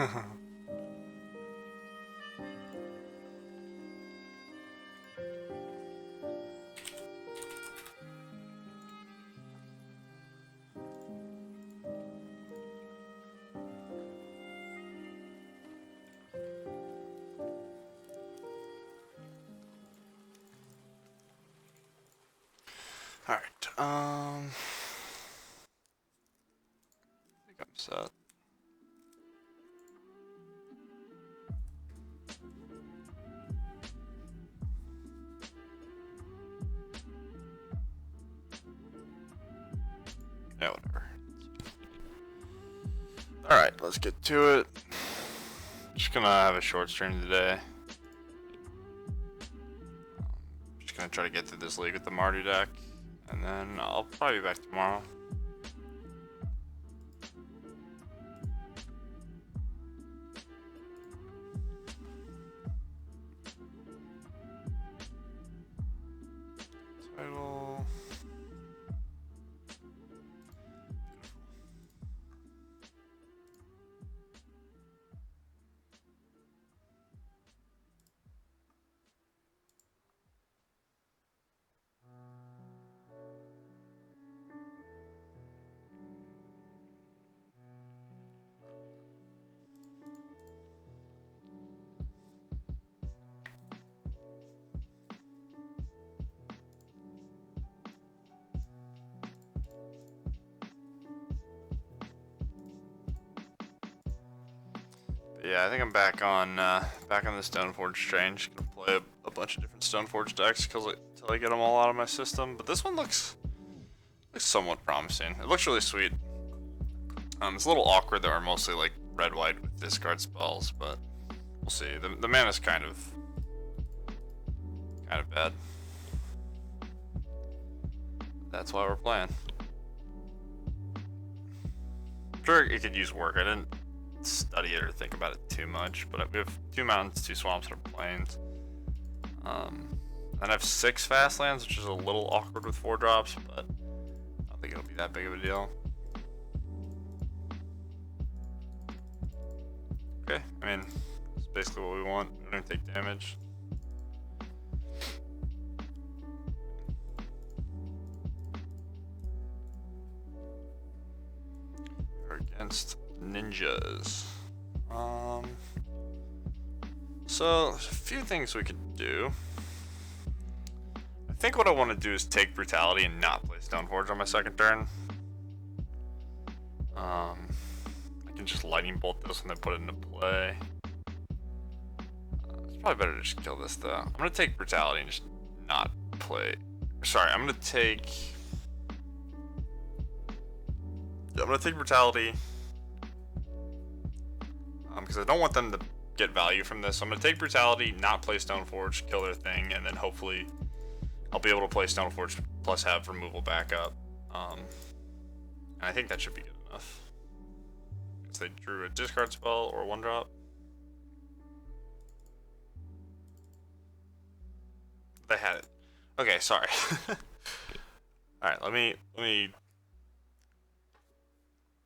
Alright, I think I'm set. Yeah, whatever. Alright, let's get to it. Just gonna have a short stream today. Just gonna try to get through this league with the Madru deck, and then I'll probably be back tomorrow. Title. Yeah, I think I'm back on the Stoneforge train. Just gonna play a bunch of different Stoneforge decks until I get them all out of my system. But this one looks somewhat promising. It looks really sweet. It's a little awkward that we're mostly like red-white with discard spells, but we'll see. The mana's kind of bad. That's why we're playing. I'm sure it could use work. I didn't study it or think about it too much, but we have 2 mountains, 2 swamps, and plains. And I have 6 fast lands, which is a little awkward with 4 drops, but I don't think it'll be that big of a deal. Okay, I mean, it's basically what we want. We don't take damage. We're against ninjas. So there's a few things we could do. I think what I want to do is take Brutality and not play Stoneforge on my second turn. I can just Lightning Bolt this and then put it into play. It's probably better to just kill this though. I'm gonna take Brutality and just not play. Sorry, I'm gonna take Brutality. Because I don't want them to get value from this. So I'm going to take Brutality, not play Stoneforge, kill their thing, and then hopefully I'll be able to play Stoneforge plus have removal backup. And I think that should be good enough. Because they drew a discard spell or a 1-drop. They had it. Okay, sorry. Alright, let me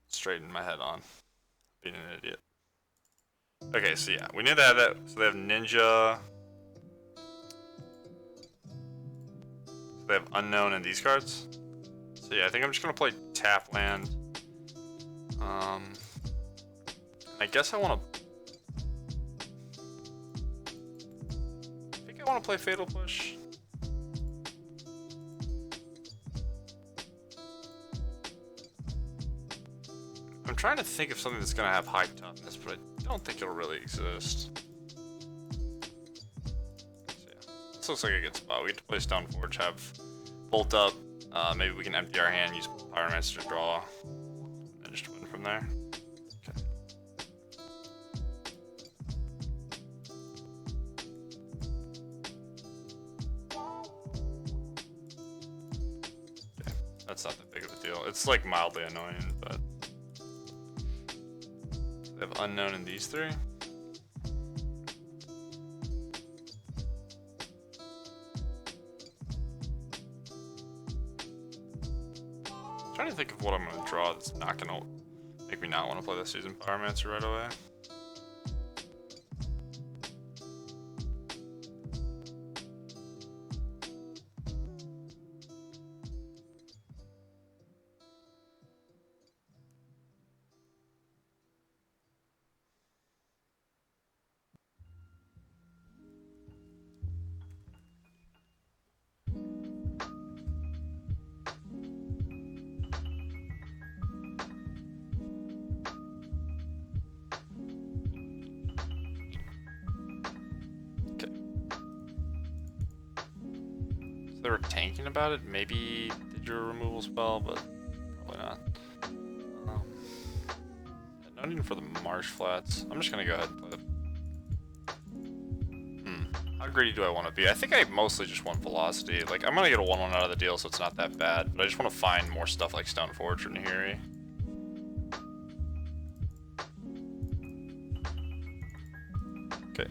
straighten my head on being an idiot. Okay, so yeah, we knew that. So they have Ninja. So they have Unknown and these cards. So yeah, I think I'm just gonna play tap land. I guess I want to. I think I want to play Fatal Push. I'm trying to think of something that's gonna have high toughness, but I don't think it'll really exist. So yeah, this looks like a good spot. We get to play Stoneforge, have Bolt up. Maybe we can empty our hand, use Pyromancer to draw, and just win from there. Okay. Okay, that's not that big of a deal. It's like mildly annoying, but. They have Unknown in these 3. I'm trying to think of what I'm going to draw that's not going to make me not want to play the Seasoned Pyromancer right away. they were tanking about it, maybe they drew a removal spell, but probably not. No need for the marsh flats. I'm just gonna go ahead and play it. How greedy do I want to be? I think I mostly just want velocity. Like, I'm gonna get a 1/1 out of the deal, so it's not that bad. But I just want to find more stuff like Stoneforge or Nahiri. Okay.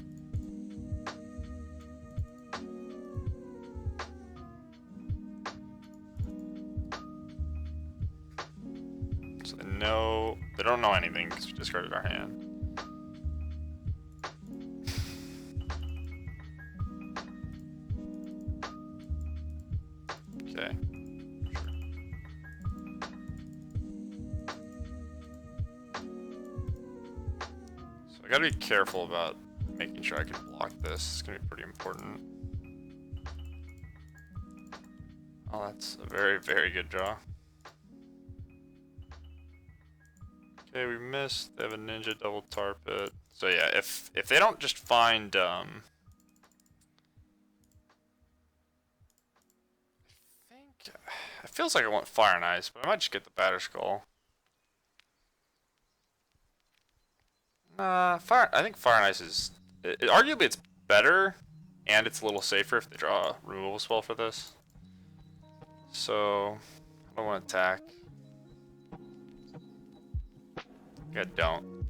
So they know they don't know anything because we discarded our hand. Okay. So I gotta be careful about making sure I can block this. It's gonna be pretty important. Oh, that's a very, very good draw. Okay, we missed. They have a ninja double tarp it. So yeah, if they don't just find it feels like I want Fire and Ice, but I might just get the Batter Skull. Nah, I think Fire and Ice is... arguably it's better, and it's a little safer if they draw a removal spell for this. So, I don't want to attack. I don't.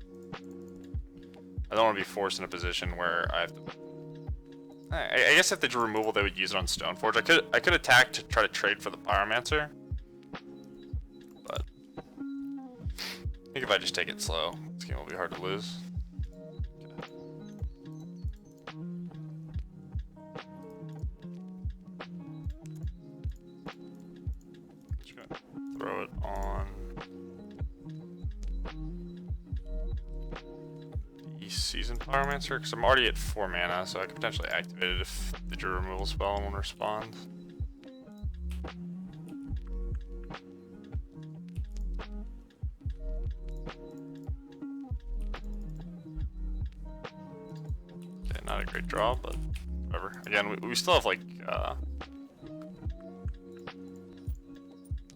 I don't want to be forced in a position where I have to... I guess if they drew removal, they would use it on Stoneforge. I could attack to try to trade for the Pyromancer, but I think if I just take it slow, this game will be hard to lose. Just gonna throw it on Seasoned Pyromancer, because I'm already at 4 mana, so I could potentially activate it if they drew a removal spell and won't respond. Okay, not a great draw, but whatever. Again, we still have like we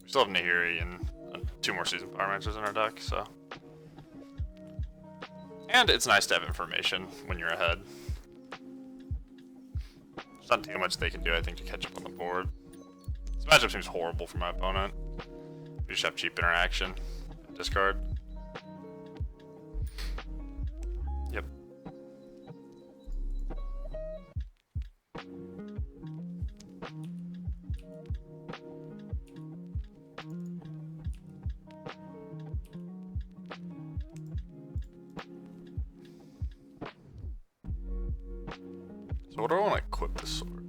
still have Nahiri and 2 more Seasoned Pyromancers in our deck, so. And it's nice to have information when you're ahead. There's not too much they can do, I think, to catch up on the board. This matchup seems horrible for my opponent. We just have cheap interaction. Discard. Yep. So what do I want to equip this sword?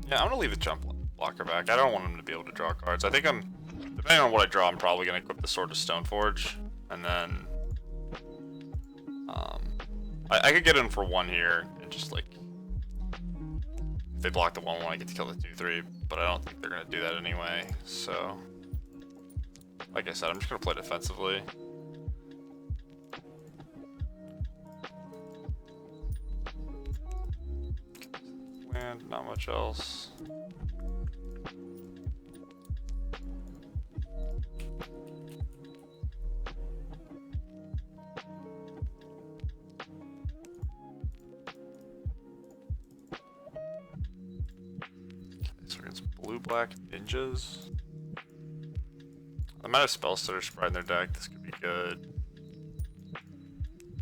Yeah, I'm gonna leave the jump blocker back. I don't want him to be able to draw cards. I think depending on what I draw, I'm probably gonna equip the sword to Stoneforge, and then I could get in for 1 here and just like if they block the 1/1, I get to kill the 2/3, but I don't think they're gonna do that anyway. So, like I said, I'm just gonna play defensively. And not much else. Okay, so against blue-black ninjas. The amount of spells that are spread in their deck, this could be good.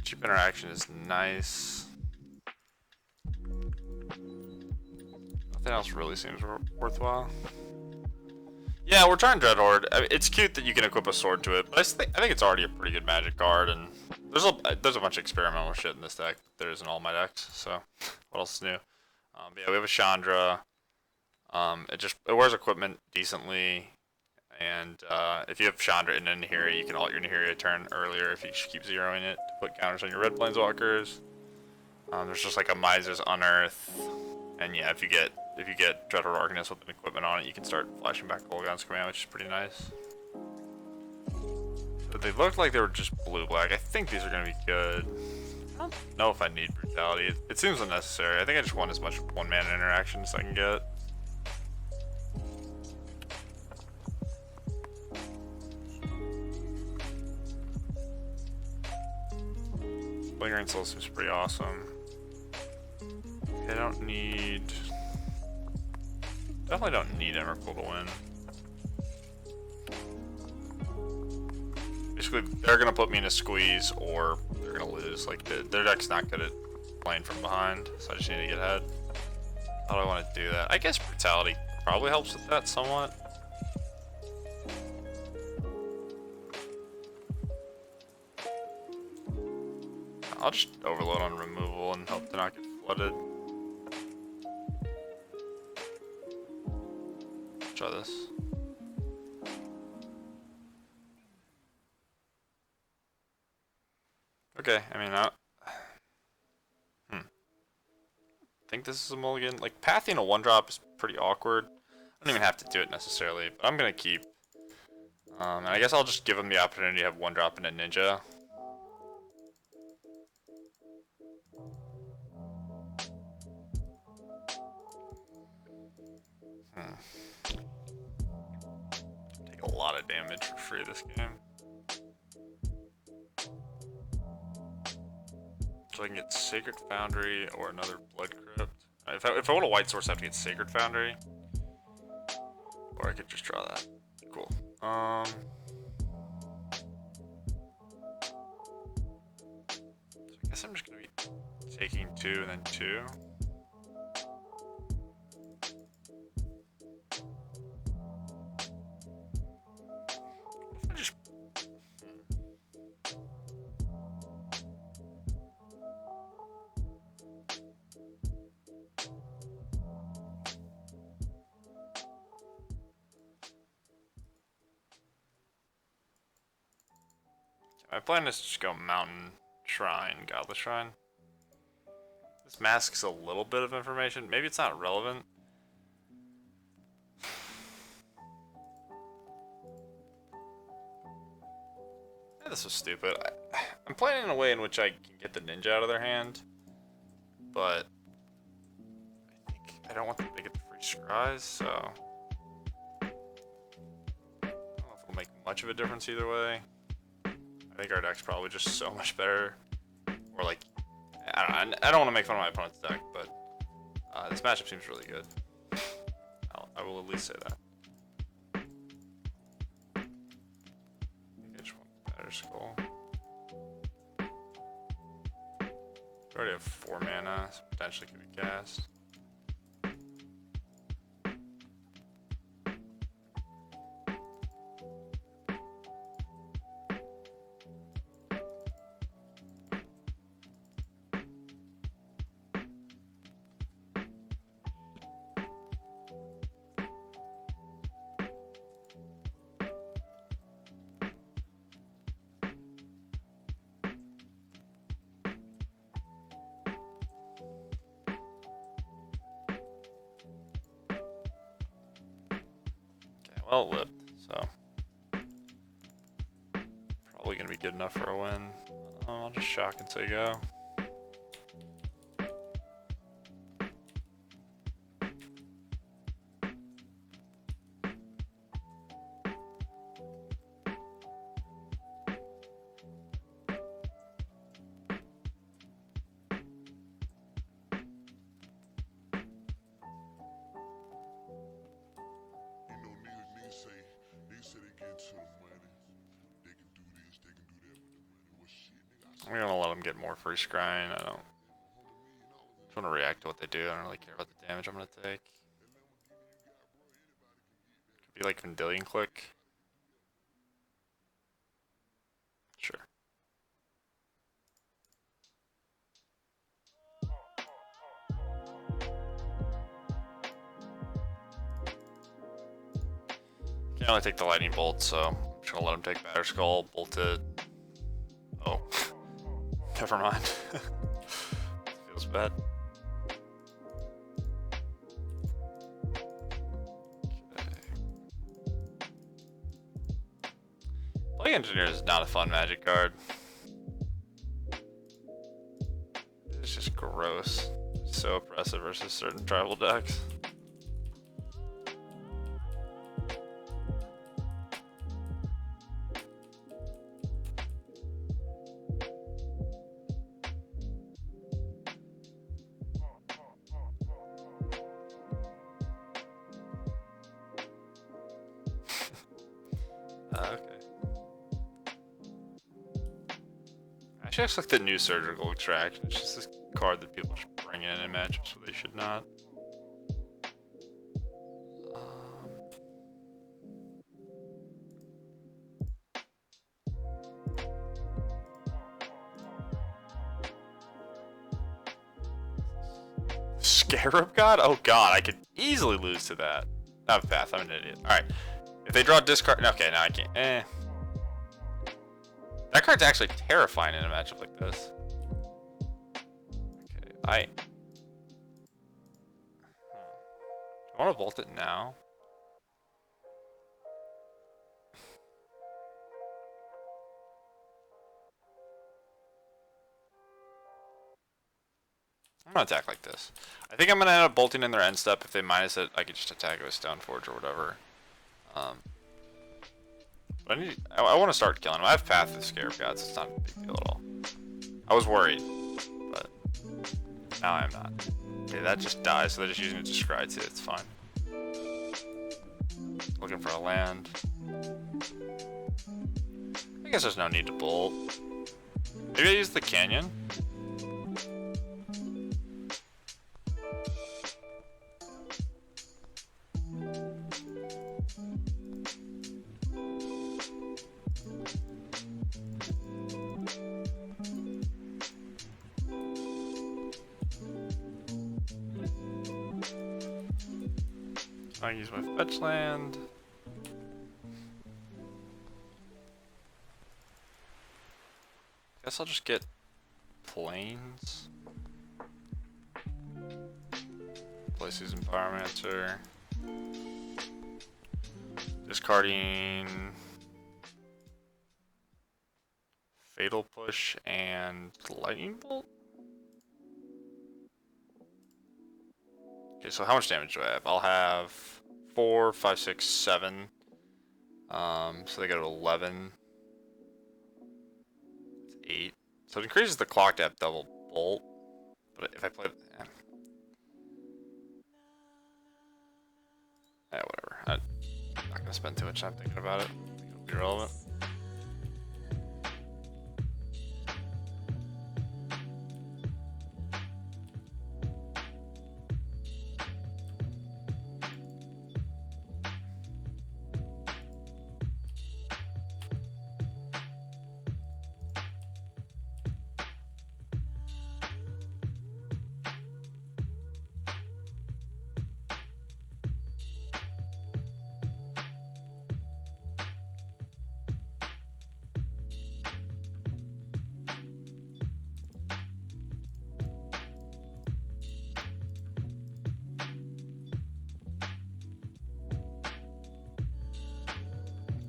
Cheap interaction is nice. Nothing else really seems worthwhile. Yeah, we're trying Dreadhorde. I mean, it's cute that you can equip a sword to it, but I think it's already a pretty good magic card, and there's a bunch of experimental shit in this deck that there isn't all my decks. So, what else is new? Yeah, we have a Chandra. It wears equipment decently, and if you have Chandra in a Nahiri, you can alt your Nahiri a turn earlier if you just keep zeroing it to put counters on your red planeswalkers. There's just like a Miser's Unearth, and yeah, if you get Dreadhorde Organist with an equipment on it, you can start flashing back Golgon's Command, which is pretty nice. But they looked like they were just blue-black. I think these are going to be good. I don't know if I need brutality. It seems unnecessary. I think I just want as much one-man interaction as I can get. Lingering Soul seems pretty awesome. I don't need... Definitely don't need Emrakul to win. Basically, they're gonna put me in a squeeze, or they're gonna lose. Like, their deck's not good at playing from behind, so I just need to get ahead. How do I want to do that? I guess Brutality probably helps with that somewhat. I'll just overload on removal and hope to not get flooded. Try this. Okay, I mean, I think this is a mulligan. Like, pathing a 1-drop is pretty awkward. I don't even have to do it necessarily, but I'm gonna keep. And I guess I'll just give him the opportunity to have 1-drop and a ninja. Take a lot of damage for free this game. So I can get Sacred Foundry or another Blood Crypt. If I want a white source, I have to get Sacred Foundry. Or I could just draw that. Cool. So I guess I'm just gonna be taking 2 and then 2. What if I just... My plan is to just go Mountain Shrine, Godless Shrine. This masks a little bit of information. Maybe it's not relevant. Yeah, this was stupid. I'm playing in a way in which I can get the ninja out of their hand, but I don't want them to get the free scries, so I don't know if it'll make much of a difference either way. I think our deck's probably just so much better. Or like, I don't want to make fun of my opponent's deck, but this matchup seems really good. I will at least say that. I think I just want a better skull. We already have 4 mana, so potentially could be cast. Well, it lived, so probably gonna be good enough for a win. I'll just shock and say go. I'm gonna let them get more free scrying. I don't just want to react to what they do. I don't really care about the damage I'm gonna take. Could be like Vendilion Click. Sure. Can't only take the Lightning Bolt, so I'm just gonna let him take Batter Skull, bolt it. Oh. Never mind. Feels bad. Okay. Plague Engineer is not a fun Magic card. gross. So oppressive versus certain tribal decks. Okay. Actually, looks like the new surgical extraction. It's just this card that people should bring in matchups where they should not. Scarab God? Oh god, I could easily lose to that. Not path, I'm an idiot. Alright. If they draw discard. Okay, now I can't. That card's actually terrifying in a matchup like this. Okay, I want to bolt it now. I'm gonna attack like this. I think I'm gonna end up bolting in their end step. If they minus it, I could just attack it with Stoneforge or whatever. But I want to start killing them. I have Path of Scarab Gods. It's not a big deal at all. I was worried, but now I am not. Okay, that just dies, so they're just using it to scry too. It's fine. Looking for a land. I guess there's no need to bolt. Maybe I use the canyon. I use my fetch land. Guess I'll just get plains. Place these in Pyromancer. Discarding Fatal Push and Lightning Bolt. Okay, so how much damage do I have? I'll have 4, 5, 6, 7. So they go to 11. It's 8. So it increases the clock to have double bolt. But if I play, whatever. I'm not gonna spend too much time thinking about it. I think it'll be relevant.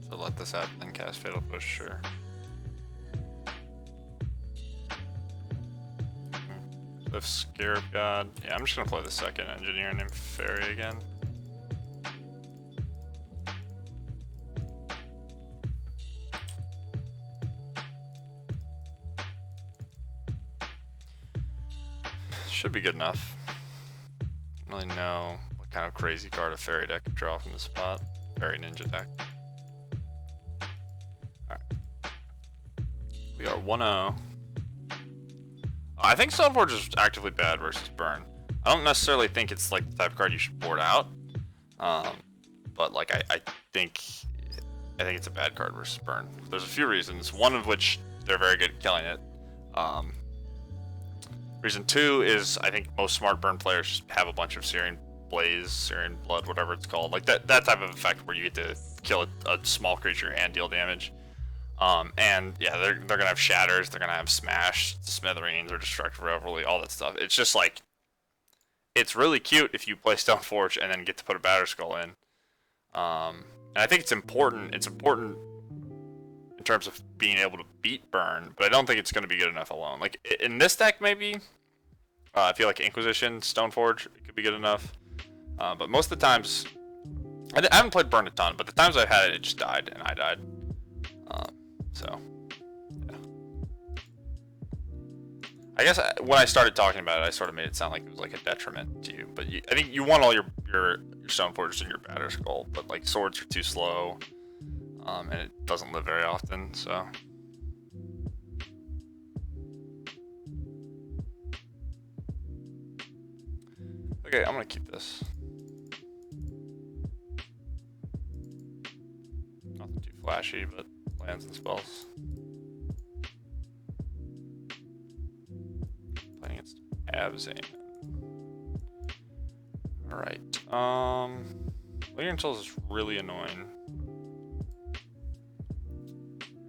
So let this happen and cast Fatal Push, sure. If Scarab God. Yeah, I'm just gonna play the second engineer named Fairy again. Should be good enough. Don't really know what kind of crazy card a Fairy deck could draw from the spot. Fairy Ninja deck. Alright. We are 1-0. I think Stoneforge is actively bad versus Burn. I don't necessarily think it's like the type of card you should board out. But like I think it's a bad card versus Burn. There's a few reasons. One of which they're very good at killing it. Reason 2 is I think most smart Burn players just have a bunch of Searing Blaze, Searing Blood, whatever it's called. Like that type of effect where you get to kill a small creature and deal damage. And yeah, they're gonna have Shatters, they're gonna have Smash, Smithereens, or Destructive Revelry, all that stuff. It's just like, it's really cute if you play Stoneforge and then get to put a Batterskull in. And I think it's important. It's important in terms of being able to beat Burn, but I don't think it's gonna be good enough alone. Like in this deck, maybe I feel like Inquisition, Stoneforge could be good enough. But most of the times, I haven't played Burn a ton, but the times I've had it, it just died, and I died. So, yeah. I guess when I started talking about it, I sort of made it sound like it was like a detriment to you. But I think you want all your Stoneforges in your Batterskull, but like swords are too slow, and it doesn't live very often, so. Okay, I'm gonna keep this. Nothing too flashy, but lands and spells. Playing against Abzan. Alright. Lingering Souls is really annoying.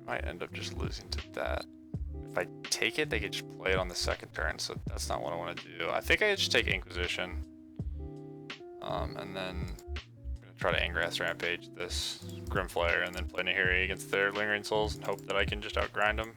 Might end up just losing to that. If I take it, they could just play it on the second turn, so that's not what I want to do. I think I could just take Inquisition. And then I'm going to try to Angrath's Rampage this Grimflayer and then play Nahiri against their Lingering Souls and hope that I can just outgrind them.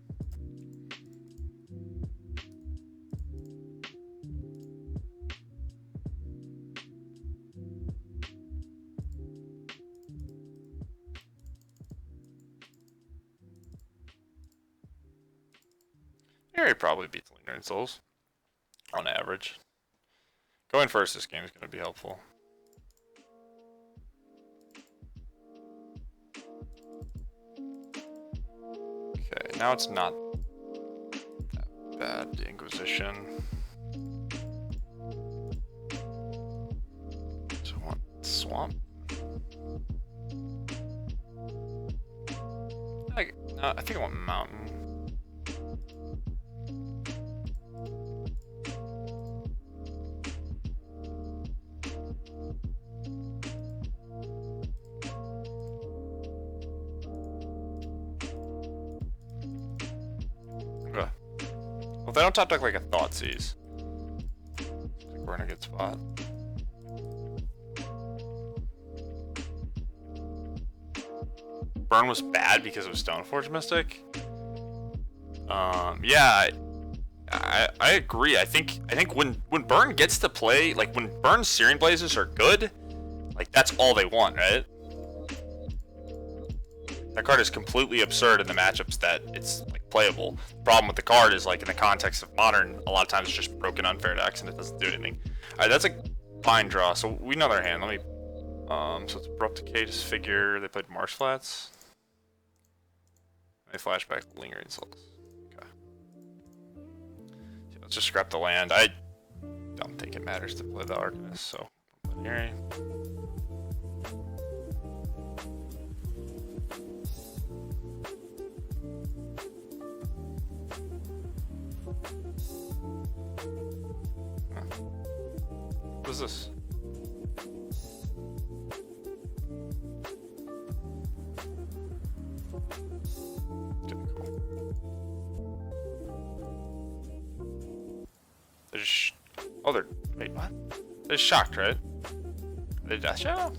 Nahiri probably beats Lingering Souls on average. Going first this game is going to be helpful. Okay, now it's not that bad, the Inquisition. So I want Swamp. I think I want Mountain. Well, if they don't top deck like a Thoughtseize, looks like we're in a good spot. Burn was bad because it was Stoneforge Mystic. Yeah, I agree. I think when Burn gets to play, like when Burn's Searing Blazes are good, like that's all they want, right? That card is completely absurd in the matchups that it's like playable. The problem with the card is like in the context of Modern, a lot of times it's just broken unfair decks and it doesn't do anything. Alright, that's a fine draw. So we know their hand. Let me so it's Abrupt Decay, Disfigure. They played Marsh Flats. They flashback Lingering Souls. Okay. So let's just scrap the land. I don't think it matters to play the Arcanist, so here. What is this? Okay, cool. They're just... Oh, they're... Wait, what? They're shocked, right? Are they Death Shadow?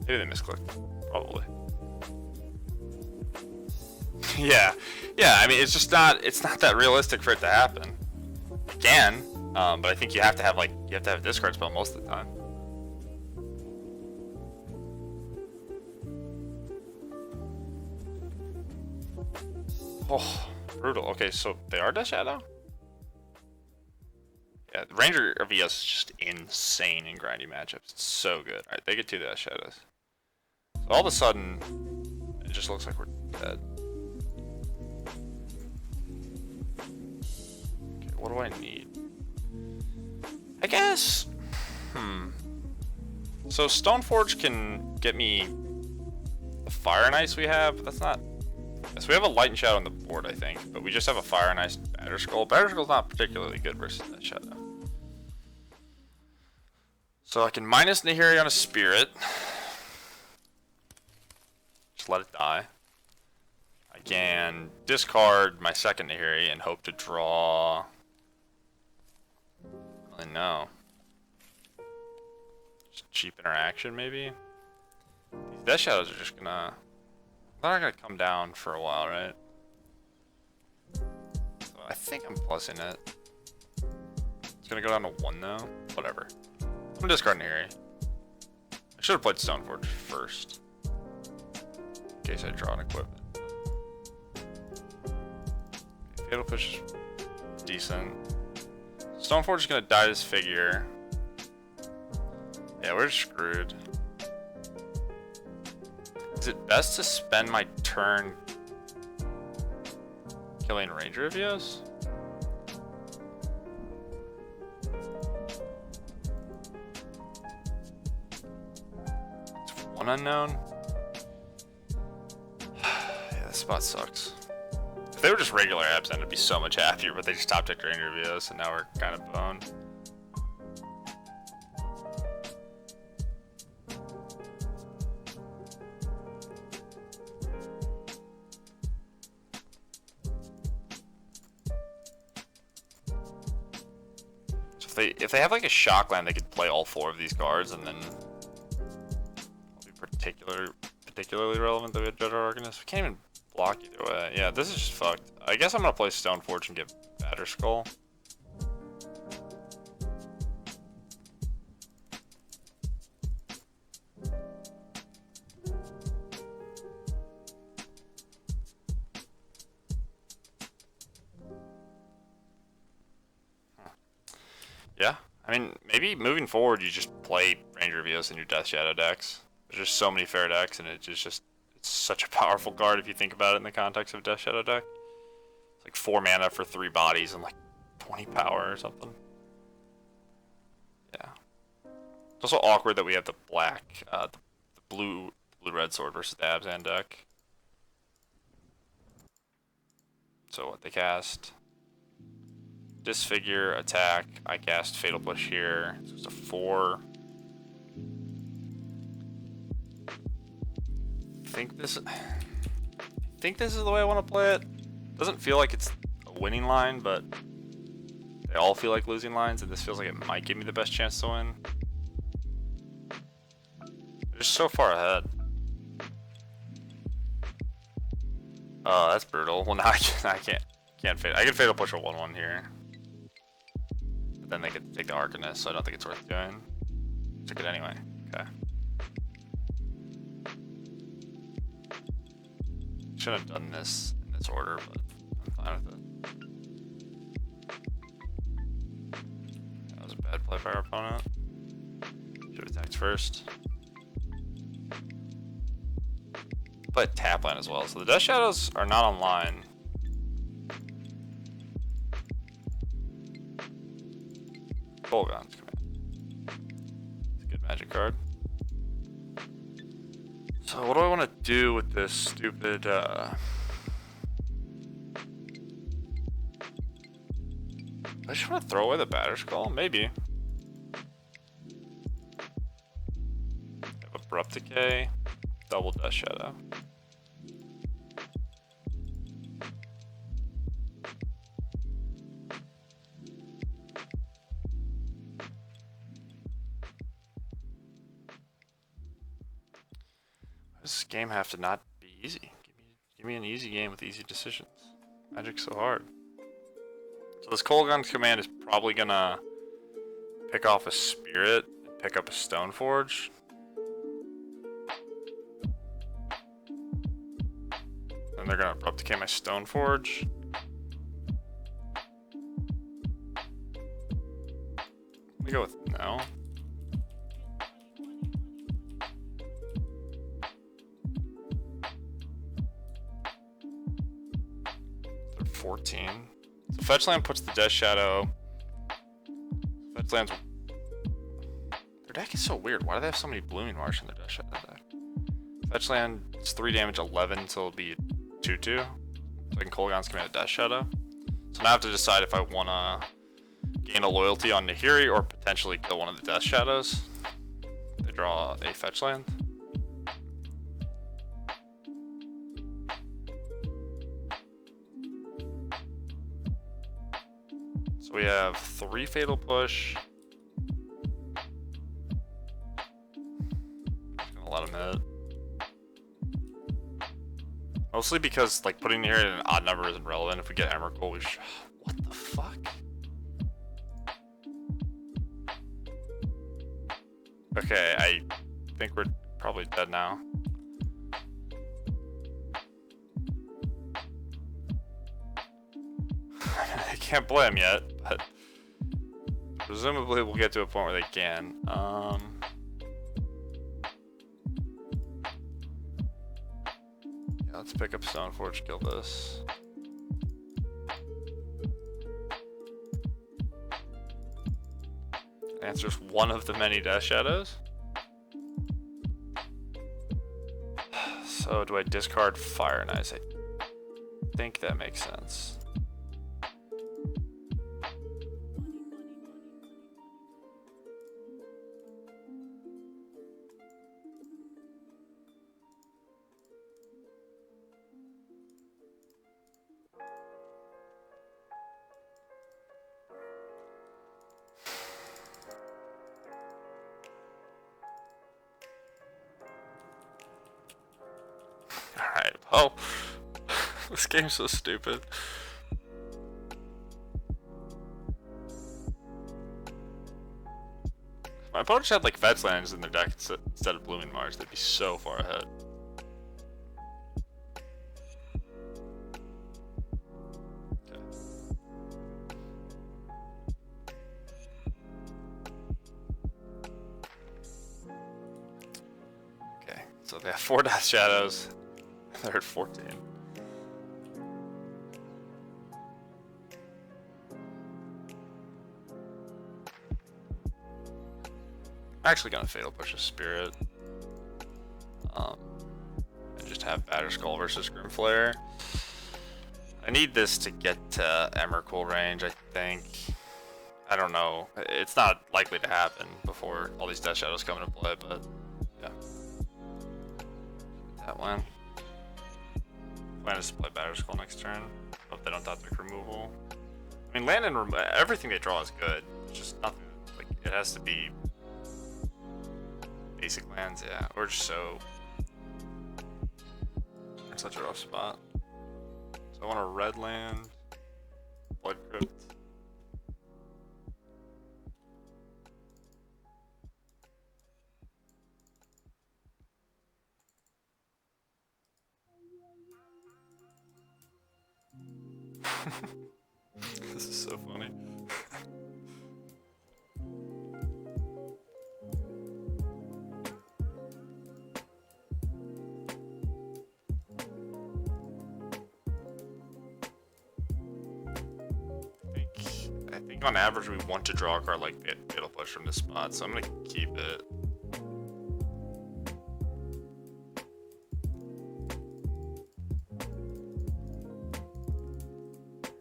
Maybe they misclicked. Probably. Yeah. Yeah, I mean, it's just not... It's not that realistic for it to happen. It can. But I think you have to have a discard spell most of the time. Oh, brutal. Okay, so they are Death Shadow? Yeah, the Ranger of ES is just insane in grindy matchups. It's so good. Alright, they get 2 Death Shadows. So all of a sudden, it just looks like we're dead. Okay, what do I need? I guess... So Stoneforge can get me the Fire and Ice we have, but that's not... So we have a Light and Shadow on the board, I think, but we just have a Fire and Ice Batterskull. Batterskull's not particularly good versus that Shadow. So I can minus Nahiri on a Spirit. Just let it die. I can discard my second Nahiri and hope to draw... I know. Just cheap interaction, maybe? These Death Shadows are just gonna... They're not gonna come down for a while, right? So I think I'm plussing it. It's gonna go down to 1 now. Whatever. I'm discarding Harry. I should have played Stoneforge first. In case I draw an equipment. Fatal Push is decent. Stoneforge is gonna die this figure. Yeah, we're screwed. Is it best to spend my turn killing Ranger Evios? It's 1 unknown. Yeah, this spot sucks. If they were just regular abs, then I'd be so much happier, but they just top decked Ranger Evios, and now we're kind of boned. If they have like a shock land, they could play all 4 of these cards, and then it'll be particularly relevant that we had Judge Arcanist. We can't even block either way. Yeah, this is just fucked. I guess I'm gonna play Stoneforge and get Batterskull. Yeah, I mean, maybe moving forward, you just play Ranger Evios in your Death Shadow decks. There's just so many fair decks, and it's such a powerful card if you think about it in the context of Death Shadow deck. It's like 4 mana for 3 bodies and like 20 power or something. Yeah. It's also awkward that we have the black, the blue-red sword versus the Abzan deck. So what they cast? Disfigure, attack. I cast Fatal Push here. So it's a 4. I think this is the way I want to play it. Doesn't feel like it's a winning line, but they all feel like losing lines, and this feels like it might give me the best chance to win. They're just so far ahead. Oh, that's brutal. Well, now I can't fade. I can Fatal Push a 1/1 here. But then they could take the Arcanist, so I don't think it's worth doing. Took it anyway. Okay. Shouldn't have done this in this order, but I'm fine with it. That was a bad play by our opponent. Should have attacked first. Play a tap land as well, so the Death Shadows are not online. Colgon's Command. It's a good magic card. So what do I want to do with this stupid, I just want to throw away the Batterskull? Maybe. Have Abrupt Decay, double Death Shadow. This game have to not be easy. Give me an easy game with easy decisions. Magic's so hard. So this Colgon's Command is probably gonna pick off a Spirit and pick up a Stoneforge. Then they're gonna Abrupt Decay my Stoneforge. Let me go with no. 14. So fetch land puts the Death Shadow. Fetch lands. Their deck is so weird. Why do they have so many Blooming Marsh in their Death Shadow deck? Fetch land, it's 3 damage, 11, so it'll be 2/2. So I can Colgon's Command a Death Shadow. So now I have to decide if I want to gain a loyalty on Nahiri or potentially kill one of the Death Shadows. They draw a fetch land. So we have 3 Fatal Push. Just gonna let him hit. Mostly because like putting here in an odd number isn't relevant. If we get Emrakul, we should. What the fuck? Okay, I think we're probably dead now. I can't play them yet, but presumably we'll get to a point where they can. Yeah, let's pick up Stoneforge, kill this. Answers one of the many Death Shadows. So do I discard Fire and Ice? I think that makes sense. Alright, well, this game's so stupid. My opponent had like Fetch lands in their deck instead of Blooming Mars, they'd be so far ahead. Okay, so they have 4 Death Shadows. They're at 14. I'm actually gonna Fatal Push a Spirit. And just have Batterskull versus Grimflare. I need this to get to Emrakul range, I think. I don't know. It's not likely to happen before all these Death Shadows come into play, but yeah. That one. Plan is to play Batterskull next turn. Hope they don't top deck removal. I mean, land and everything they draw is good. It's just nothing. Like, it has to be basic lands, yeah. Or just so. It's such a rough spot. So I want a red land. Blood Crypt. This is so funny. I think on average we want to draw a card like Fatal Push from this spot, so I'm gonna keep it.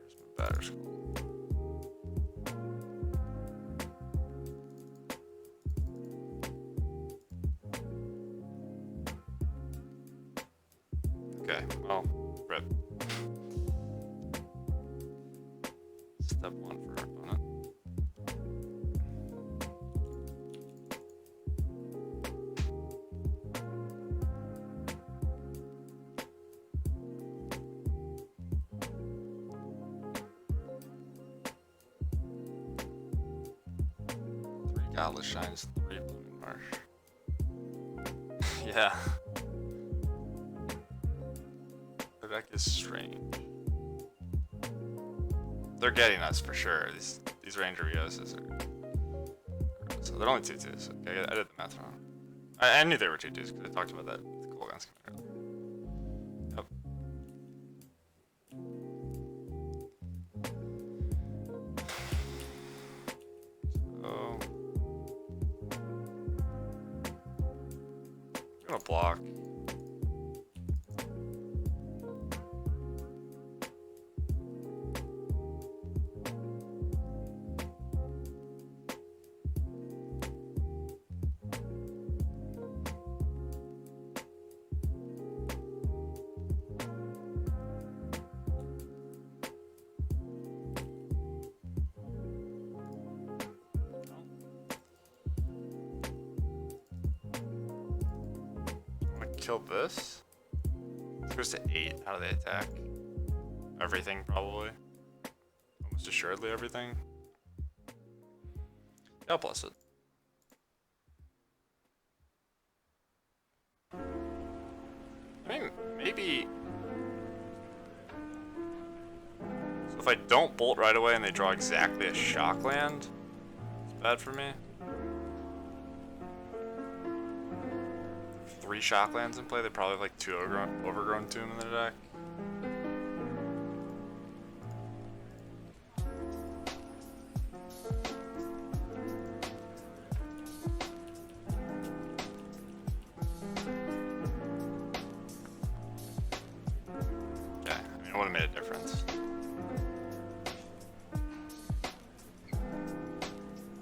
Here's my Batterskull. Okay, well, rip. Step 1 for our opponent. Three Godless Shines, 3 Blooming Marsh. Yeah. The deck is strange. They're getting us for sure. These Ranger Rioses are. So they're only 2/2s. Okay, I did the math wrong. I knew they were 2/2s because I talked about that with the cooldowns coming earlier. Yep. So I'm gonna block. Kill this. It goes to 8. How do they attack? Everything, probably. Almost assuredly everything. I'll plus it. I mean, maybe... So if I don't bolt right away and they draw exactly a shock land, it's bad for me. 3 shock lands in play, they probably have like 2 overgrown tomb in their deck.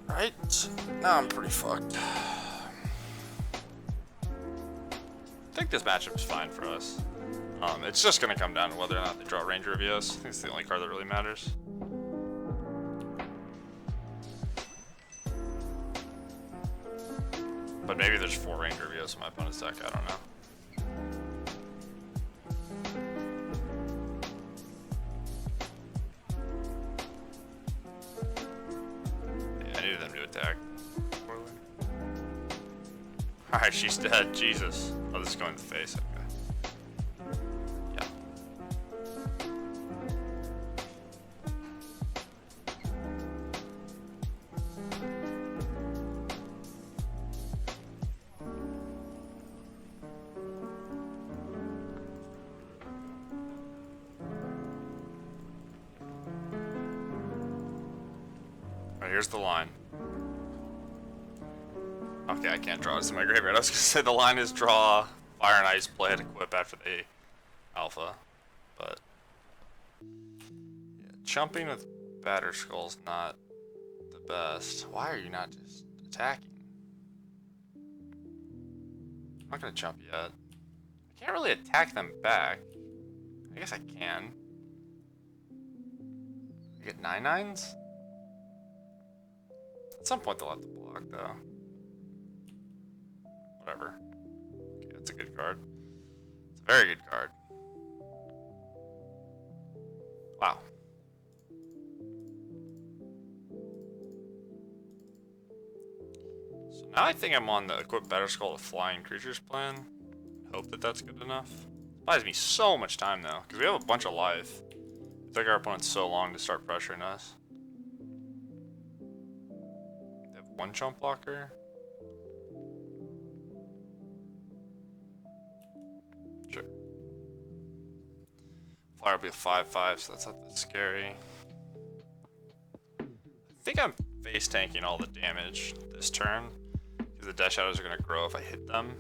Right, now I'm pretty fucked. I think this matchup's fine for us. It's just gonna come down to whether or not they draw Ranger of Eos. I think it's the only card that really matters. But maybe there's 4 Ranger of Eos in my opponent's deck, I don't know. Alright, she's dead. Jesus. Oh, this is going in the face. Okay. Yeah. Alright, here's the line. Okay, I can't draw this in my graveyard. I was gonna say the line is draw, fire and ice, play it, equip after the alpha. But yeah, chumping with Batter Skull's not the best. Why are you not just attacking? I'm not gonna chump yet. I can't really attack them back. I guess I can. I get 9/9s? At some point they'll have to block though. Whatever. Okay, that's a good card. It's a very good card. Wow. So now I think I'm on the equip Better Skull with Flying Creatures plan. Hope that that's good enough. It buys me so much time though, because we have a bunch of life. It took our opponent so long to start pressuring us. They have 1 chump blocker. Sure. Flyer will be a 5/5, so that's not that scary. I think I'm face tanking all the damage this turn, because the Death Shadows are going to grow if I hit them.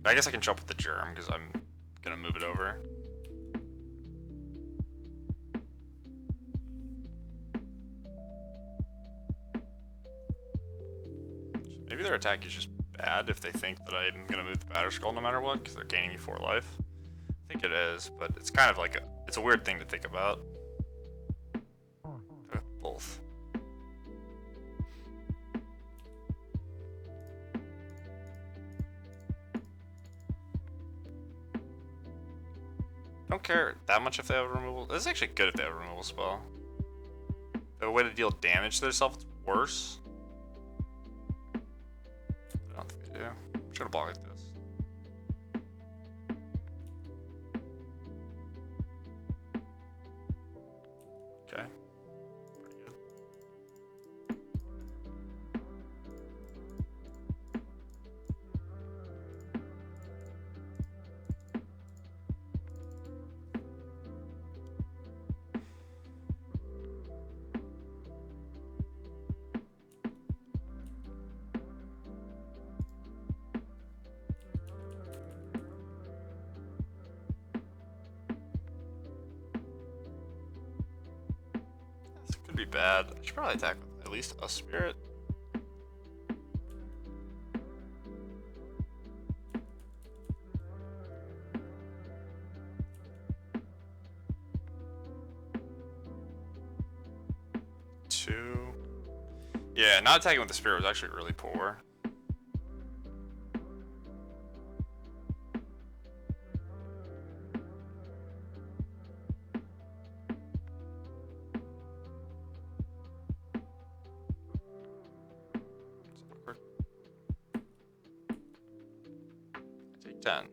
I guess I can jump with the Germ, because I'm going to move it over. Maybe their attack is just bad if they think that I'm going to move the Batter Skull no matter what, because they're gaining me 4 life. I think it is, but it's kind of like it's a weird thing to think about. Both. Don't care that much if they have a removal. This is actually good if they have a removal spell. If they have a way to deal damage to themselves, it's worse. I don't think they do. I'm just gonna block like this. Okay. Pretty good. This could be bad. I should probably attack with at least a spirit. Two. Yeah, not attacking with the spirit was actually really poor. 10.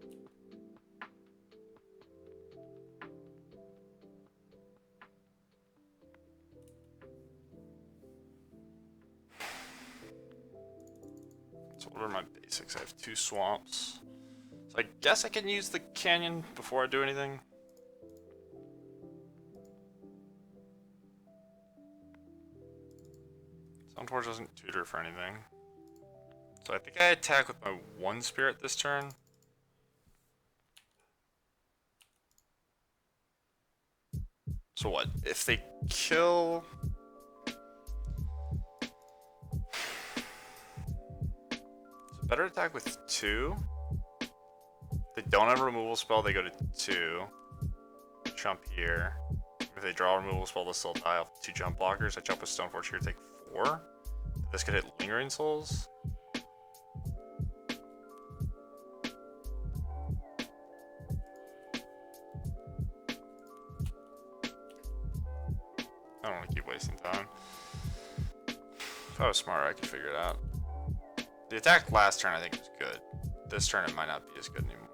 So what are my basics? I have 2 swamps. So I guess I can use the canyon before I do anything. Stoneforge doesn't tutor for anything. So I think I attack with my 1 spirit this turn. So what? If they kill... Is it better attack with 2? If they don't have a removal spell, they go to 2. Jump here. If they draw a removal spell, they'll still die off 2 jump blockers. I jump with Stoneforge here, take 4. This could hit Lingering Souls. I don't want to keep wasting time. If I was smarter, I could figure it out. The attack last turn I think was good. This turn it might not be as good anymore.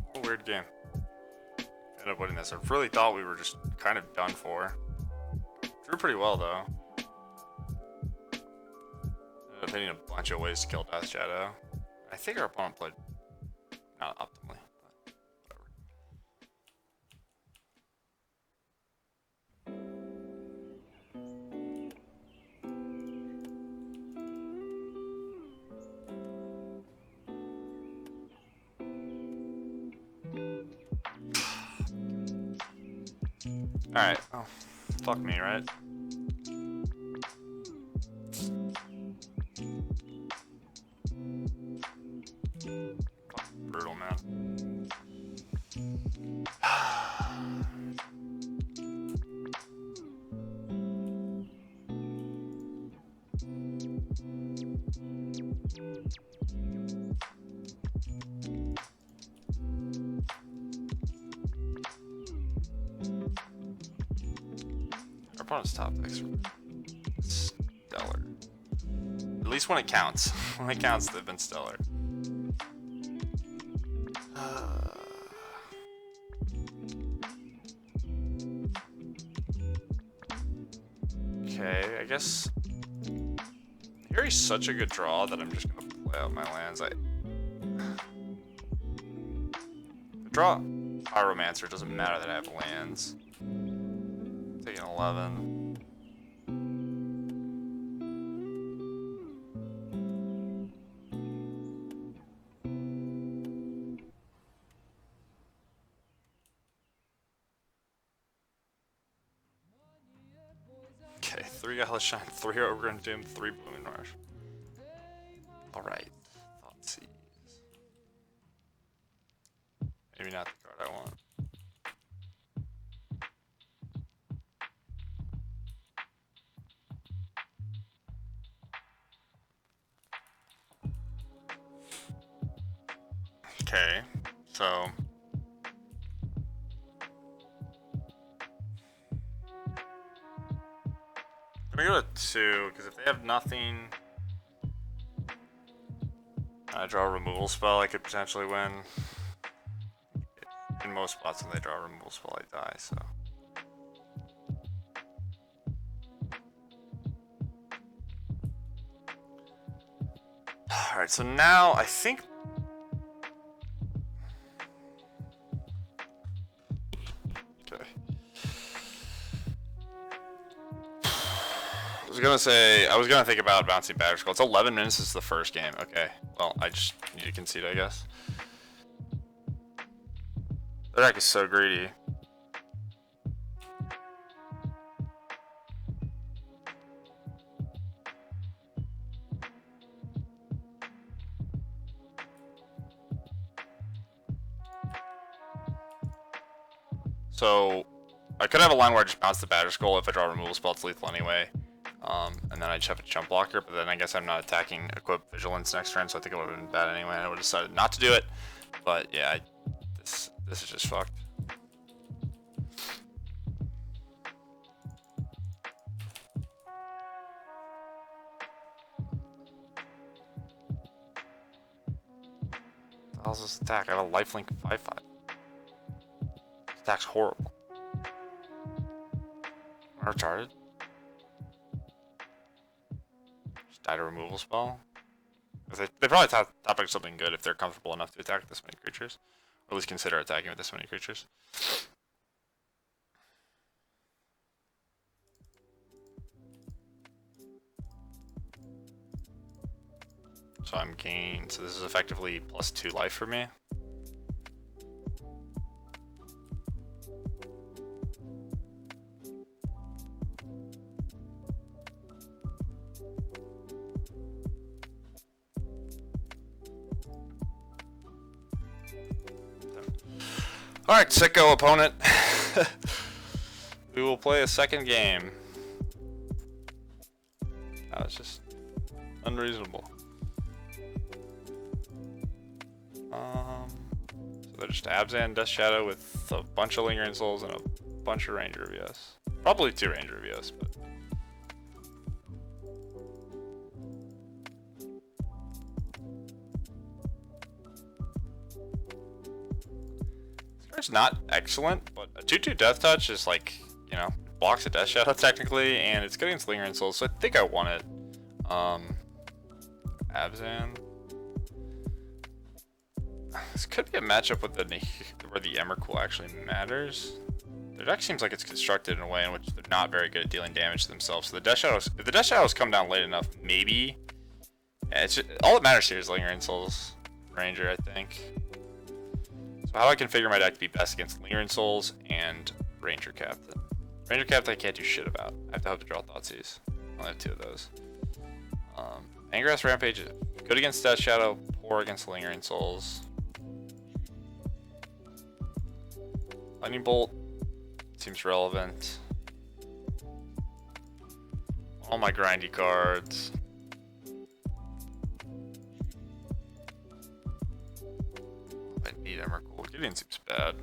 What a weird game. Ended up winning this. I really thought we were just kind of done for. Drew pretty well though. Ended up hitting a bunch of ways to kill Death Shadow. I think our opponent played not optimally, but whatever. Alright, oh, fuck me, right? Fucking brutal, man. Our opponent's top decks are stellar. At least when it counts. When it counts, they've been stellar. Okay, I guess Harry's such a good draw that I'm just gonna play out my lands. I draw Pyromancer, it doesn't matter that I have lands. Taking 11. Okay, 3 Gala Shine, 3 Overgrown Doom, 3 Blooming Marsh. Alright, Thoughtseize. Maybe not the card I want. Okay, so I'm gonna go to 2, because if they have nothing, I draw a removal spell, I could potentially win. In most spots when they draw a removal spell, I die, so. Alright, so now I think... Okay. I was gonna think about bouncing Battery Skull. It's 11 minutes since the first game. Okay, well, I just need to concede, I guess. Their deck is so greedy. So I could have a line where I just bounce the Batter Skull. If I draw a removal spell, it's lethal anyway. And then I just have a jump blocker, but then I guess I'm not attacking Equip Vigilance next turn, so I think it would have been bad anyway. I would have decided not to do it. But yeah, this is just fucked. How's this attack? I have a lifelink 5/5. This attack's horrible. Am I retarded? Just died a removal spell. They probably topic something good if they're comfortable enough to attack this many creatures, or at least consider attacking with this many creatures. So I'm gained. So this is effectively +2 life for me. Alright, sicko opponent. We will play a second game. That was just unreasonable. So they're just Abzan, Death Shadow with a bunch of Lingering Souls and a bunch of Ranger of Yes. Probably 2 Ranger of Yes, but... It's not excellent, but a 2/2 Death Touch is like, you know, blocks a Death Shadow technically, and it's good against Lingering Souls, so I think I want it. Abzan. This could be a matchup with where the Emrakul actually matters. The deck seems like it's constructed in a way in which they're not very good at dealing damage to themselves. So the Death Shadows, if the Death Shadows come down late enough, maybe. Yeah, it's just, all that matters here is Lingering Souls Ranger, I think. So how do I configure my deck to be best against Lingering Souls and Ranger Captain? Ranger Captain I can't do shit about. I have to hope to draw Thoughtseize. I only have 2 of those. Angrass Rampage is good against Death Shadow, poor against Lingering Souls. Lightning Bolt seems relevant. All my grindy cards. I need Emrakul. Gideon seems bad.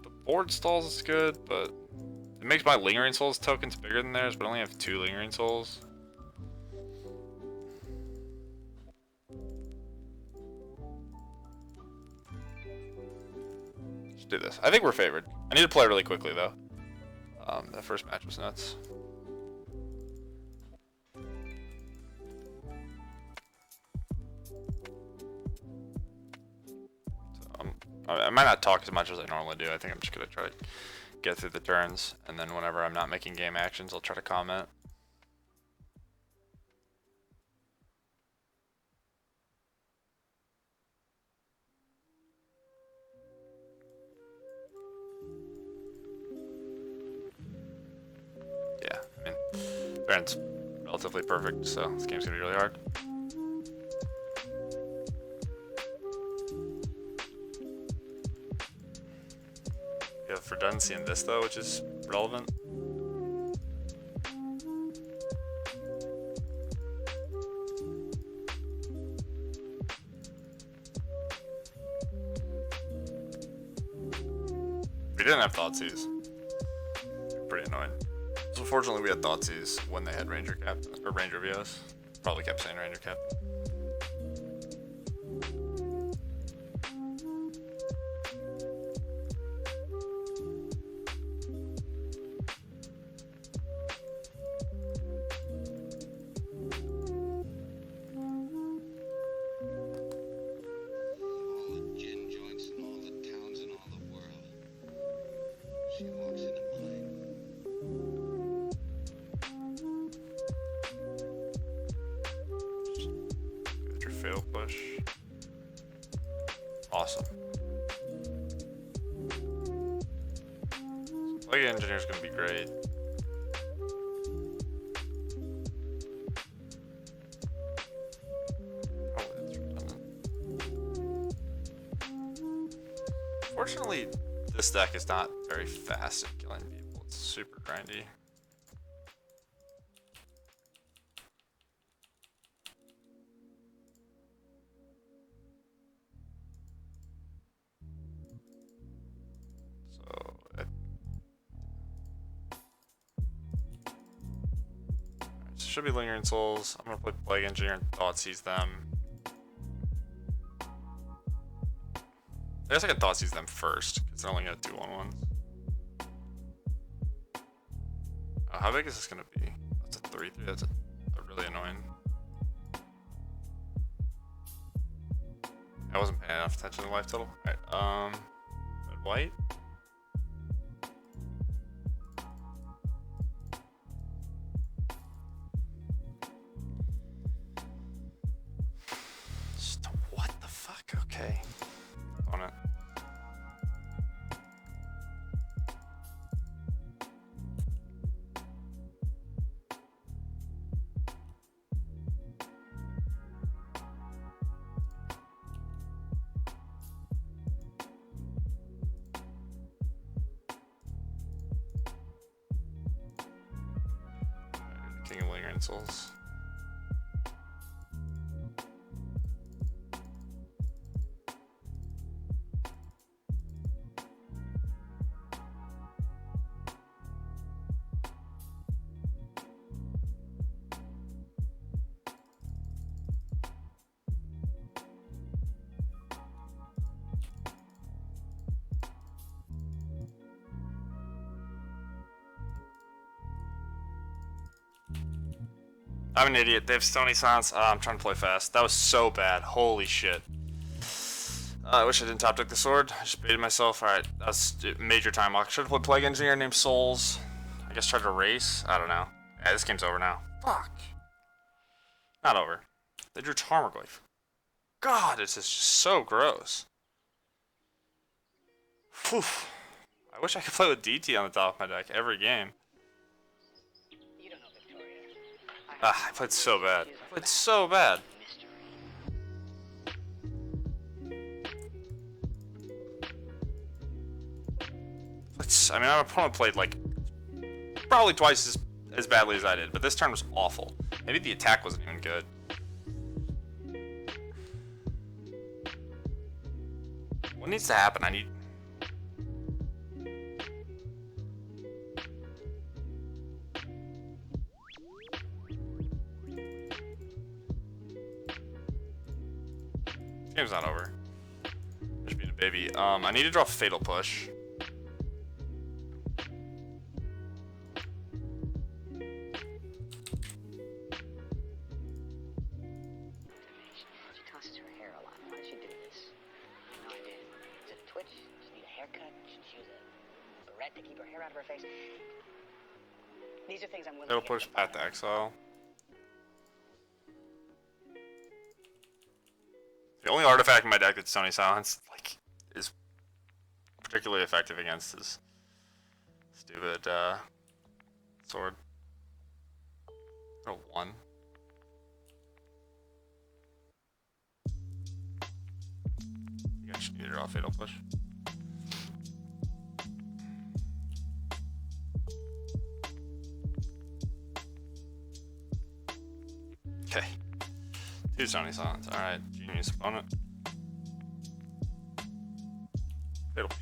The board stalls is good, but it makes my Lingering Souls tokens bigger than theirs, but I only have 2 Lingering Souls. Let's do this. I think we're favored. I need to play really quickly though. That first match was nuts. So, I might not talk as much as I normally do. I think I'm just gonna try to get through the turns, and then whenever I'm not making game actions, I'll try to comment. Yeah, I mean, Baron's relatively perfect, so this game's gonna be really hard. You have redundancy in this though, which is relevant. We didn't have Thoughtseize. Pretty annoying. So fortunately we had Thoughtseize when they had Ranger Captain, or Ranger VS. Probably kept saying Ranger Captain. She walks into mine. Get your fatal push. Awesome. So Plague Engineer's gonna be great. Oh, that's redundant. Fortunately, this deck is not very fast at killing people. It's super grindy. So should be Lingering Souls. I'm gonna play Plague Engineer and Thoughtseize them. I guess I can Thoughtseize them first, because they're only gonna do 1/1s. Oh, how big is this gonna be? That's a 3/3. That's a really annoying. I wasn't paying enough attention to life total. Alright, red white. What the fuck? Okay. On it. King of Lingering Souls. I'm an idiot. They have Stony Silence. I'm trying to play fast. That was so bad. Holy shit. I wish I didn't top deck the sword. I just baited myself. Alright, that's major time lock. Should have played Plague Engineer named Souls. I guess tried to race. I don't know. Yeah, this game's over now. Fuck. Not over. They drew Tarmogoyf. God, this is just so gross. Whew. I wish I could play with DT on the top of my deck every game. I played so bad. I played so bad. I mean, our opponent played like probably twice as badly as I did, but this turn was awful. Maybe the attack wasn't even good. What needs to happen? I need... Game's not over. Just being a baby. I need to draw Fatal Push. These are things I'm willing Fatal to Push, Path to Exile. The only artifact in my deck that's Stony Silence, like, is particularly effective against this stupid sword. Oh, 1. You guys should need to draw Fatal Push. Okay. 2 Stony Silence. Alright, genius opponent. Fatal Push.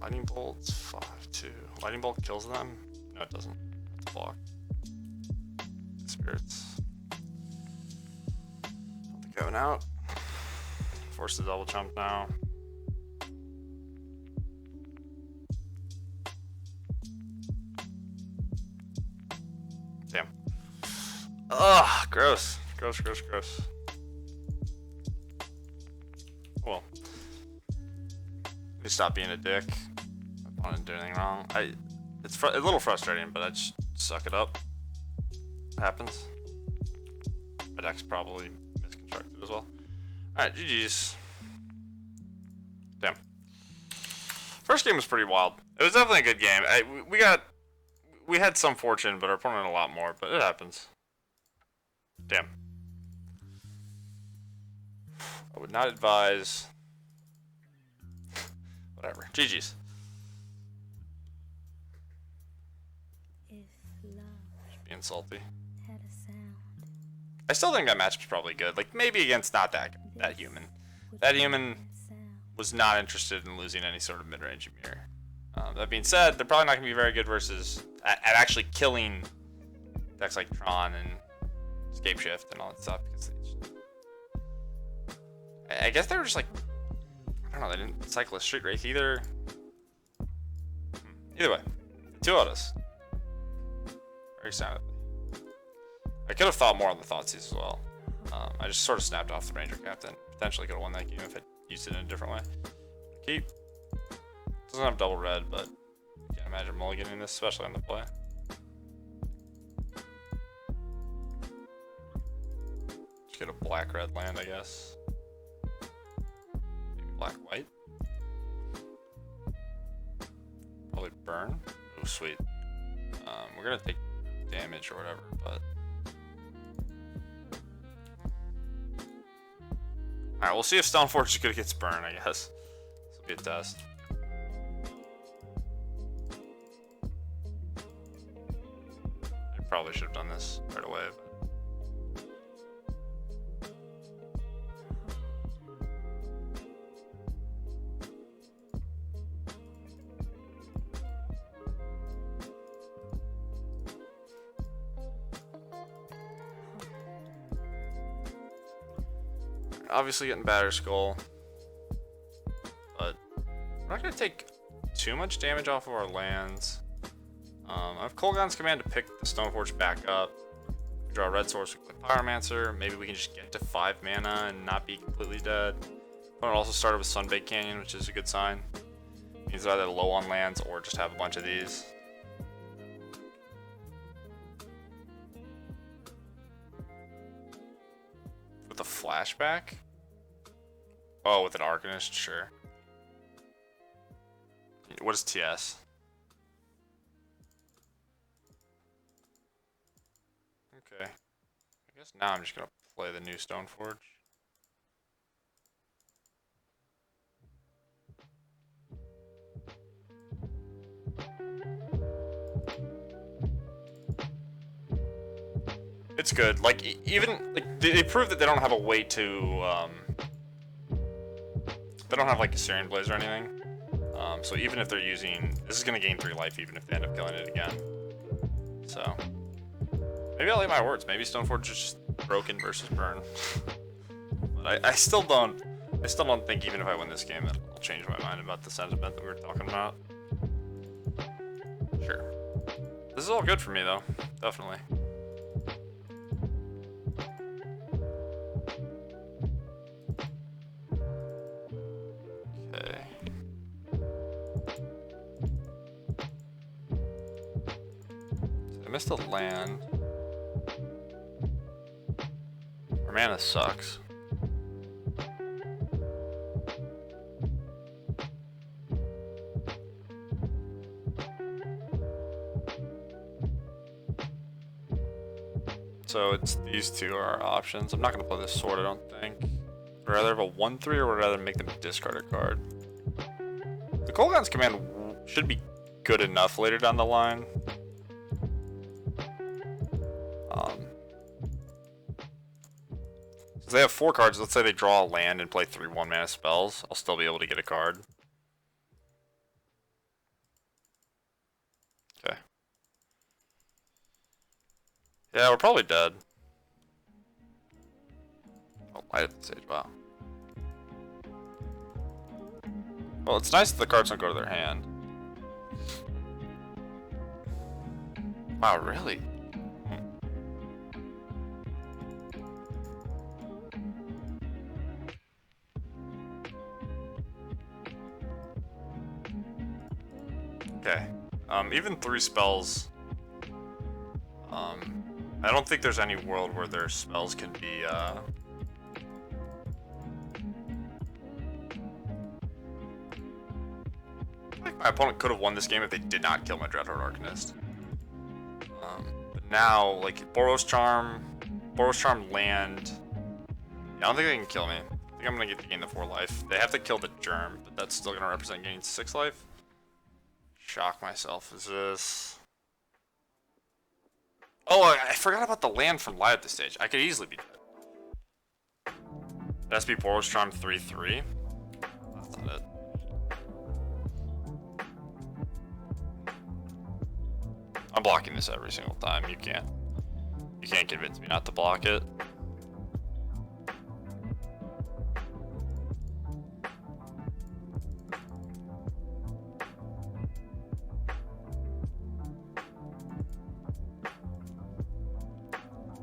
Lightning Bolt's 5/2. Lightning Bolt kills them? No, it doesn't. It's a block. Spirits. Put the going out. Force the double jump now. Damn. Ugh, gross. Gross, gross, gross. Well, let me stop being a dick. I didn't do anything wrong. It's a little frustrating, but I just suck it up. It happens. My deck's probably misconstructed as well. Alright, GG's. Damn. First game was pretty wild. It was definitely a good game. We had some fortune, but our opponent had a lot more, but it happens. Damn. I would not advise. Whatever. GG's. If love Just being salty. had a sound, I still think that matchup's probably good. Like, maybe against not that human. That human was not interested in losing any sort of mid-range Ymir. That being said, they're probably not going to be very good versus at actually killing decks like Tron and Escape Shift and all that stuff. Because I guess they were just like, I don't know, they didn't cycle a Street Wraith either. Either way, 2 autos. Very soundly. I could have thought more on the Thoughtseize as well. I just sort of snapped off the Ranger Captain. Potentially could have won that game if I used it in a different way. Keep. Doesn't have double red, but can't imagine mulliganing this, especially on the play. Just get a black-red land, I guess. Maybe black-white. Probably burn. Oh, sweet. We're gonna take damage or whatever, but. Alright, we'll see if Stoneforge is good against burn, I guess. This will be a test. I probably should have done this right away, but. Obviously getting Batter Skull, but we're not going to take too much damage off of our lands. I have Kolaghan's Command to pick the Stoneforge back up. We draw a red source, we play Pyromancer. Maybe we can just get to 5 mana and not be completely dead. Opponent also started with Sunbaked Canyon, which is a good sign. Means they're either low on lands or just have a bunch of these. With a flashback? Oh, with an Arcanist, sure. What is TS? Okay. I guess now I'm just gonna play the new Stoneforge. It's good. Like, even like they prove that they don't have a way to they don't have like a Syrian Blaze or anything. So even if they're using, this is gonna gain 3 life even if they end up killing it again. So maybe I'll eat my words. Maybe Stoneforge is just broken versus burn. But I still don't think even if I win this game that I'll change my mind about the sentiment that we were talking about. Sure. This is all good for me though, definitely. Missed a land. Our mana sucks. So it's these 2 are our options. I'm not gonna play this sword, I don't think. Would I rather have a 1/3 or would I rather make them discard a card? The Kolaghan's Command should be good enough later down the line. So they have 4 cards. Let's say they draw a land and play 3 1-mana spells. I'll still be able to get a card. Okay. Yeah, we're probably dead. Oh, light at the stage. Wow. Well, it's nice that the cards don't go to their hand. Wow, really? even 3 spells. I don't think there's any world where their spells can be, I think my opponent could have won this game if they did not kill my Dreadhorde Arcanist. But now, like, Boros Charm land. Yeah, I don't think they can kill me. I think I'm gonna get to gain the 4 life. They have to kill the Germ, but that's still gonna represent gaining 6 life. Shock myself. Is this... Oh, I forgot about the land from live at this stage. I could easily be dead. It has to be Boros Charm 3/3. That's not it. I'm blocking this every single time. You can't convince me not to block it.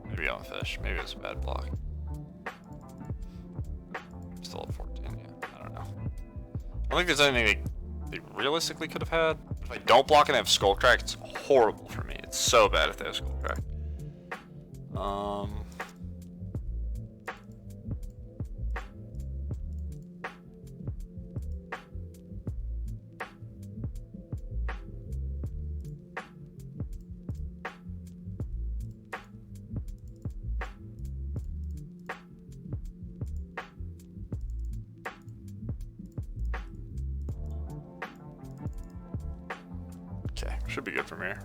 Maybe on fish. Maybe it's a bad block. Still at 14, yeah. I don't know. I don't think there's anything they realistically could have had. If I don't block and have Skull Crack, it's horrible for me. It's so bad if they have Skull Crack. Okay, should be good from here.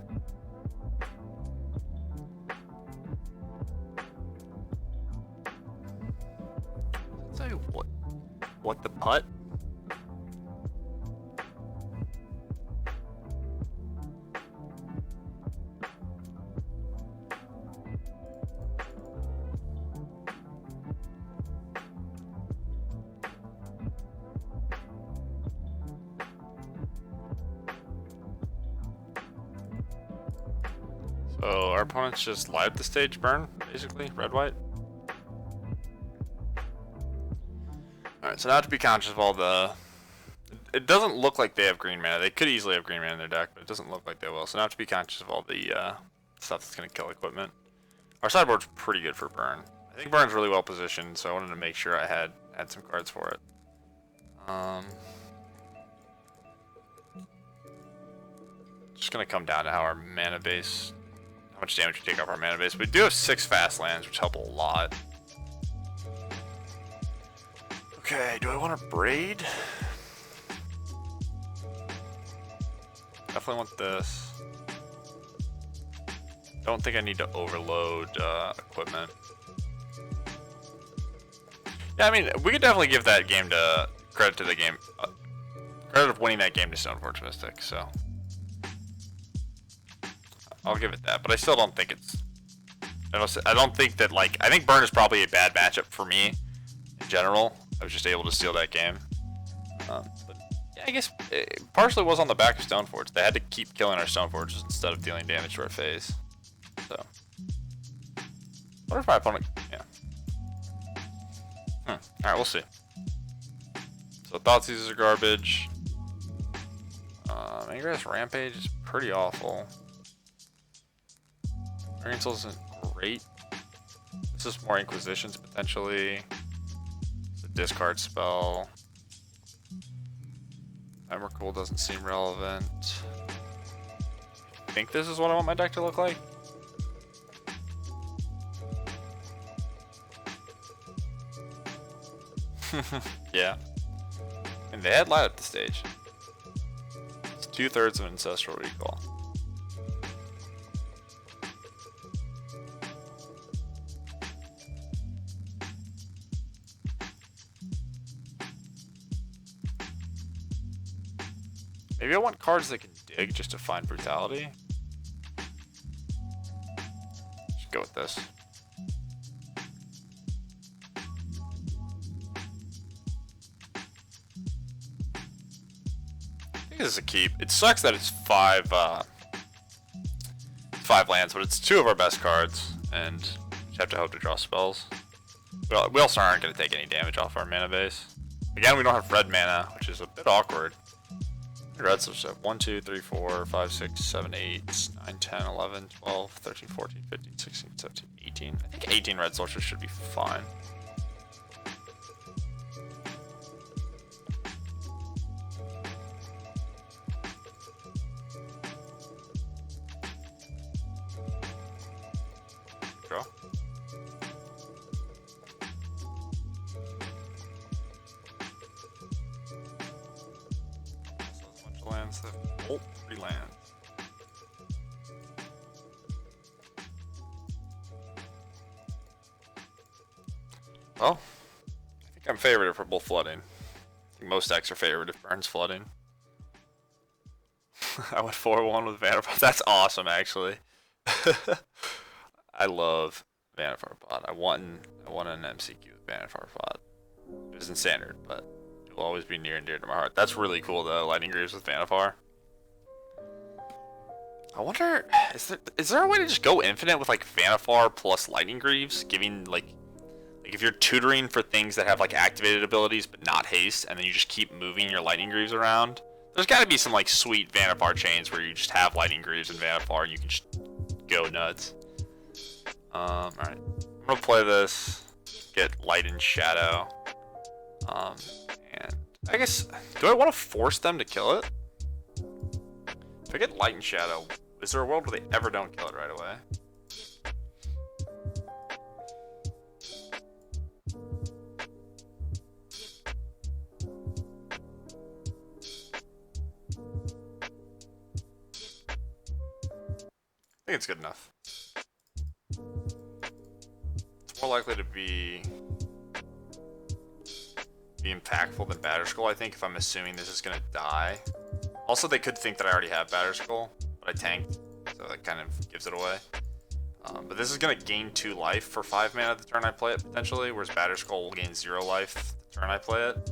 Tell you what the putt? So our opponents just light up the stage burn, basically, red-white. Alright, so now to be conscious of all the... It doesn't look like they have green mana. They could easily have green mana in their deck, but it doesn't look like they will. So now to be conscious of all the stuff that's going to kill equipment. Our sideboard's pretty good for burn. I think burn's really well positioned, so I wanted to make sure I had some cards for it. Just going to come down to how our mana base... How much damage we take off our mana base. We do have 6 fast lands, which help a lot. Okay, do I want to braid? Definitely want this. Don't think I need to overload equipment. Yeah, I mean, we could definitely give that game to credit to the game. Credit of winning that game to Stoneforge Mystic, so. I'll give it that, but I still don't think it's... I don't think that, like... I think Burn is probably a bad matchup for me, in general. I was just able to steal that game. But, yeah, I guess it partially was on the back of Stoneforge. They had to keep killing our Stoneforges instead of dealing damage to our face. So... What if my opponent... Yeah. Alright, we'll see. So, Thoughtseize are garbage. Ingress Rampage is pretty awful. Oriental isn't great. This is more Inquisitions potentially. It's a discard spell. Emrakul doesn't seem relevant. I think this is what I want my deck to look like. Yeah. And they had light up the stage. It's 2/3 of Ancestral Recall. Maybe I want cards that can dig just to find Brutality. Just go with this. I think this is a keep. It sucks that it's 5 lands, but it's 2 of our best cards, and you have to hope to draw spells. We also aren't going to take any damage off our mana base. Again, we don't have red mana, which is a bit awkward. Red switch up 1, 2, 3, 4, 5, 6, 7, 8, 9, 10, 11, 12, 13, 14, 15, 16, 17, 18. I think 18 red switches should be fine. Draw. Lands that bolt 3 lands. Well, I think I'm favored for both flooding. I think most decks are favored if Burns flooding. I went 4-1 with Vanderpod. That's awesome, actually. I love Vanderpod Pod. I won an MCQ with Vanderpod Pod. It was in standard, but will always be near and dear to my heart. That's really cool though, Lightning Greaves with Vanifar. I wonder, is there a way to just go infinite with like Vanifar plus Lightning Greaves, giving like if you're tutoring for things that have like activated abilities but not haste, and then you just keep moving your Lightning Greaves around? There's got to be some like sweet Vanifar chains where you just have Lightning Greaves and Vanifar and you can just go nuts. Alright. I'm gonna play this, get Light and Shadow. And I guess, do I want to force them to kill it? If I get Light and Shadow, is there a world where they ever don't kill it right away? I think it's good enough. It's more likely to be impactful than Batterskull, I think, if I'm assuming this is gonna die. Also, they could think that I already have Batterskull, but I tanked, so that kind of gives it away. But this is gonna gain 2 life for 5 mana the turn I play it, potentially, whereas Batterskull will gain 0 life the turn I play it.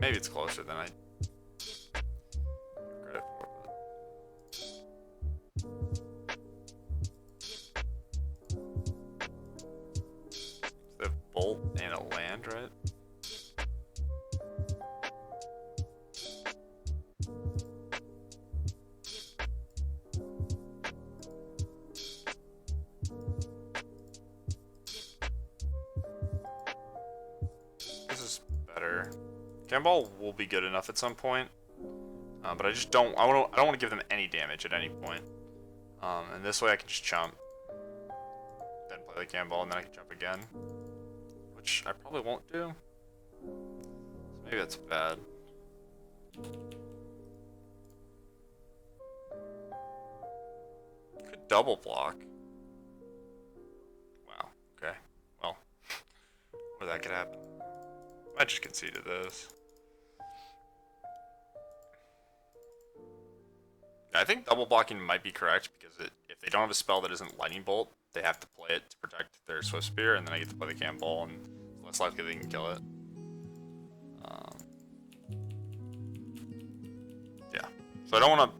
Maybe it's closer than I give credit for. They have Bolt and a land, right? This is better. Cannonball will be good enough at some point, but I just don't. I don't want to give them any damage at any point. And this way I can just chump, then play the Cannonball, and then I can jump again, which I probably won't do. So maybe that's bad. Could double block. Wow. Okay. Well, or that could happen. I just conceded this. I think double blocking might be correct because if they don't have a spell that isn't Lightning Bolt, they have to play it to protect their Swift Spear, and then I get to play the Cannonball, and it's less likely they can kill it. Yeah. So I don't want to.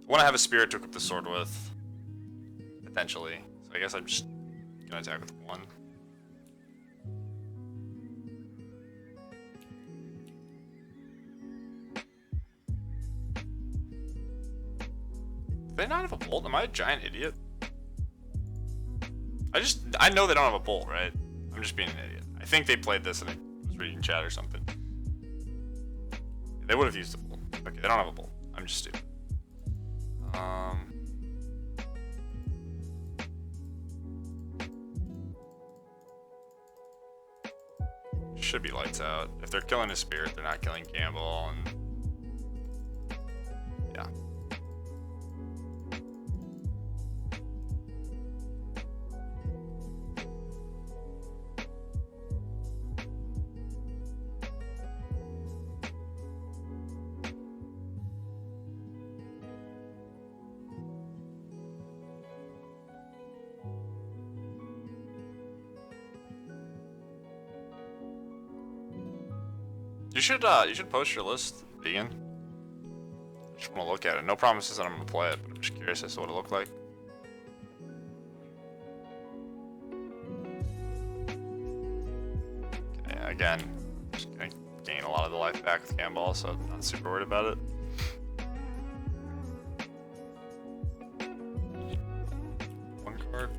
I want to have a Spirit to equip the sword with, potentially. So I guess I'm just gonna attack with 1. Do they not have a bolt? Am I a giant idiot? I know they don't have a bolt, right? I'm just being an idiot. I think they played this and I was reading chat or something. They would have used a bolt. Okay, they don't have a bolt. I'm just stupid. Should be lights out. If they're killing a spirit, they're not killing Campbell, and yeah. You should post your list, Vegan. I just want to look at it. No promises that I'm gonna play it, but I'm just curious as to what it looked like. again, just gonna gain a lot of the life back with Gamball, so I'm not super worried about it. One card.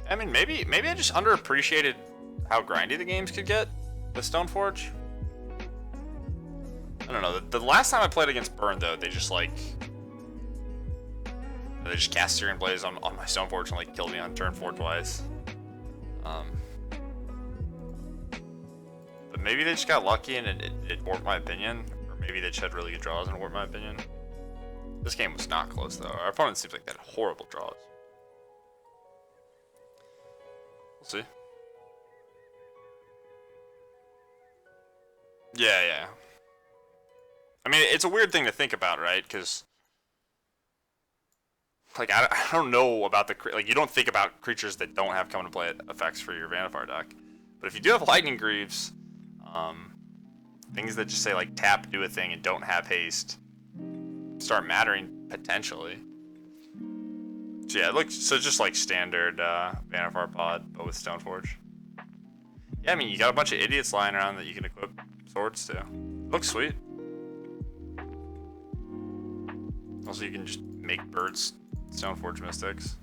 I mean, maybe I just underappreciated how grindy the games could get with Stoneforge. I don't know. The last time I played against Burn, though, they just cast Searing Blaze on my Stoneforge and like killed me on turn 4 twice. But maybe they just got lucky and it warped my opinion, or maybe they just had really good draws and it warped my opinion. This game was not close though. Our opponent seems like they had horrible draws. We'll see. Yeah. I mean, it's a weird thing to think about, right? Because, like, I don't know about like, you don't think about creatures that don't have come to play effects for your Vanifar deck. But if you do have Lightning Greaves, things that just say, like, tap, do a thing, and don't have haste, start mattering, potentially. So yeah, it looks, so just like standard Vanifar pod, but with Stoneforge. Yeah, I mean, you got a bunch of idiots lying around that you can equip swords to. Looks sweet. Also, you can just make birds Stoneforge Mystics.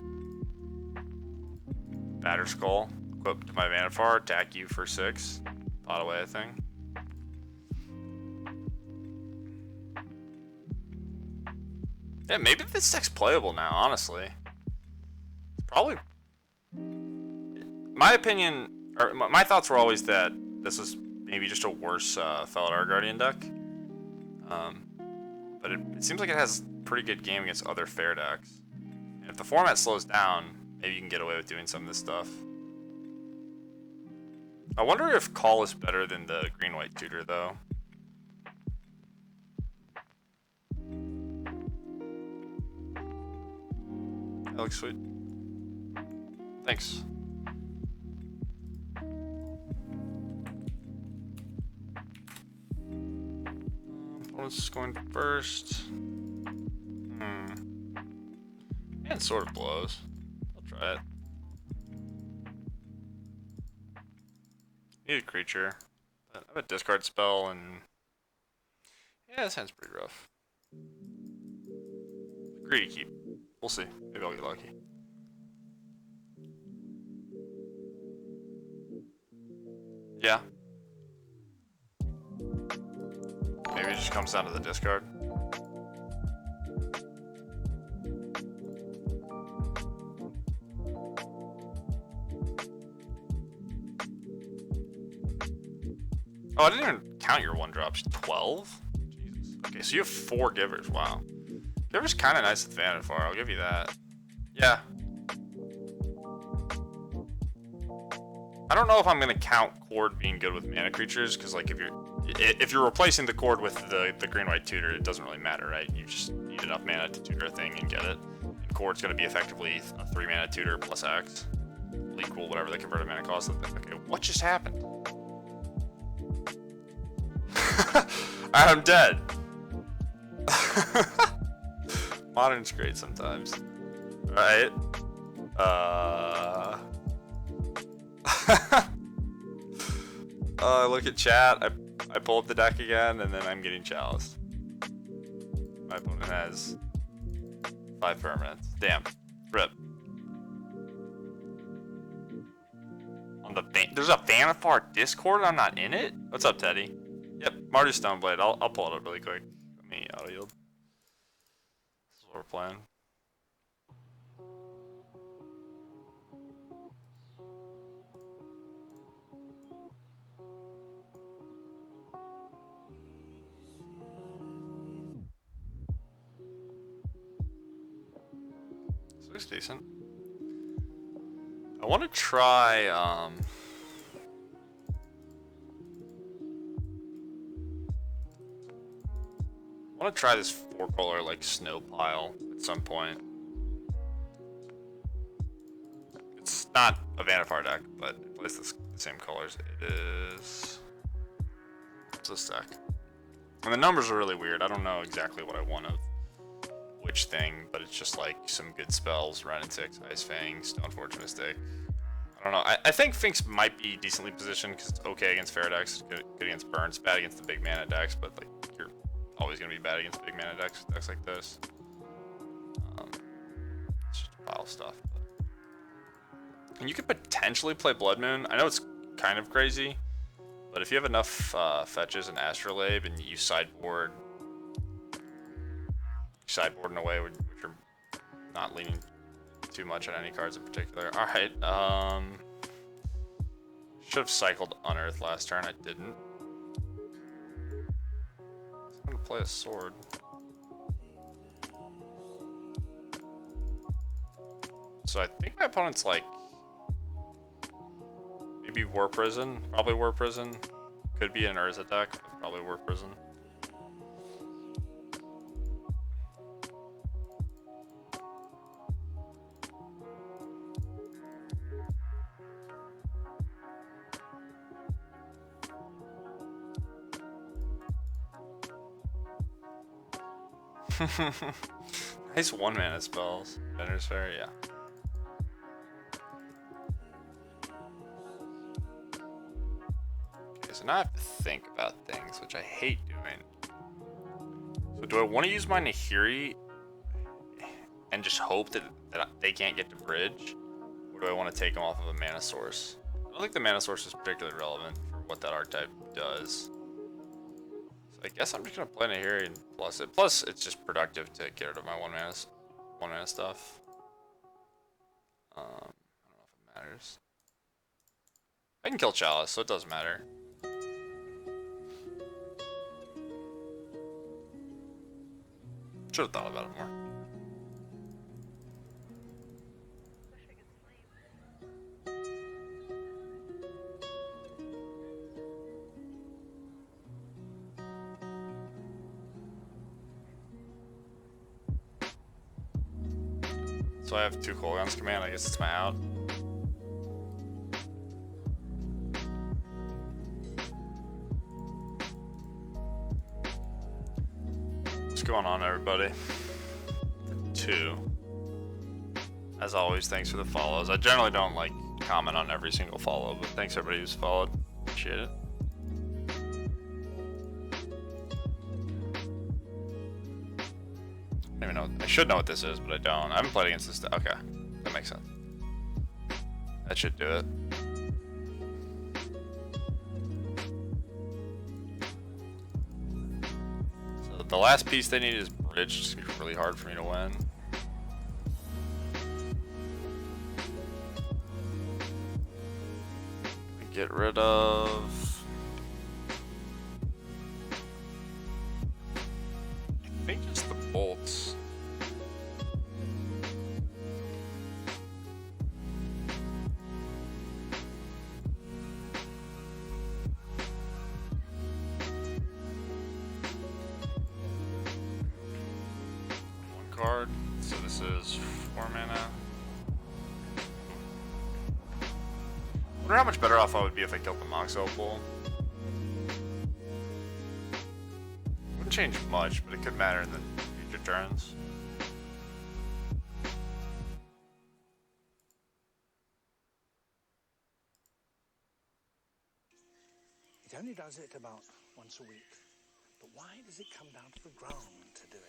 Batter Skull. Equip to my Vanifar. Attack you for 6. Pot away, I think. Yeah, maybe this deck's playable now, honestly. It's probably... My opinion... Or my thoughts were always that this is maybe just a worse Felidar Guardian deck. But it seems like it has pretty good game against other fair decks. And if the format slows down, maybe you can get away with doing some of this stuff. I wonder if Call is better than the green-white tutor, though. That looks sweet. Thanks. Opponent's going first. And sort of blows. I'll try it. Need a creature. But I have a discard spell and... Yeah, this hand's pretty rough. Greedy Keep. We'll see. Maybe I'll get lucky. Yeah. Maybe it just comes down to the discard. Oh, I didn't even count your 1-drops. 12? Jesus. Okay, so you have 4 givers. Wow. Giver's kind of nice with Vanifar. I'll give you that. Yeah. I don't know if I'm gonna count Cord being good with mana creatures, because like if you're replacing the Cord with the green-white tutor, it doesn't really matter, right? You just need enough mana to tutor a thing and get it. And Cord's gonna be effectively a 3-mana tutor plus X. Will equal whatever the converted mana cost. Okay, what just happened? I'm dead. Modern's great sometimes. Alright. Look at chat. I pull up the deck again, and then I'm getting chaliced. My opponent has 5 permanents. Damn. Rip. On the there's a Vanifar Discord. I'm not in it. What's up, Teddy? Yep, Madru Stoneblade. I'll pull it up really quick. Let me auto yield. This is what we're playing. This looks decent. I want to try. I want to try this 4-color like snow pile at some point. It's not a Vanifar deck, but it plays the same colors. It is. What's this deck? And the numbers are really weird. I don't know exactly what I want of which thing, but it's just like some good spells, Ren and 6, Ice Fang, Stoneforge Mystic. I don't know. I think Finks might be decently positioned because it's okay against Fair decks, good against Burns, bad against the big mana decks, but like you're always gonna be bad against big mana decks like this. It's just pile stuff. But... And you could potentially play Blood Moon. I know it's kind of crazy, but if you have enough fetches and Astrolabe and you sideboard in a way which you're not leaning too much on any cards in particular. Alright, should have cycled Unearth last turn, I didn't. I'm gonna play a sword. So I think my opponent's like maybe War Prison, probably War Prison. Could be an Urza deck, but probably War Prison. Nice 1-mana spells. Bender's Fair, yeah. Okay, so now I have to think about things, which I hate doing. So do I want to use my Nahiri and just hope that they can't get to bridge? Or do I want to take them off of a mana source? I don't think the mana source is particularly relevant for what that archetype does. I guess I'm just gonna play Nahiri and plus it. Plus, it's just productive to get rid of my one mana stuff. I don't know if it matters. I can kill Chalice, so it doesn't matter. Should have thought about it more. So I have 2 cooldowns command, I guess it's my out. What's going on, everybody? 2. As always, thanks for the follows. I generally don't like comment on every single follow, but thanks everybody who's followed. Appreciate it. I don't even know. I should know what this is, but I don't. I haven't played against this. Okay, that makes sense. That should do it. So the last piece they need is bridge. It's gonna be really hard for me to win. Get rid of. I think just the bolts. Card. So this is 4 mana. I wonder how much better off I would be if I killed the Mox Opal. Wouldn't change much, but it could matter in the future turns. It only does it about once a week. But why does it come down to the ground to do it?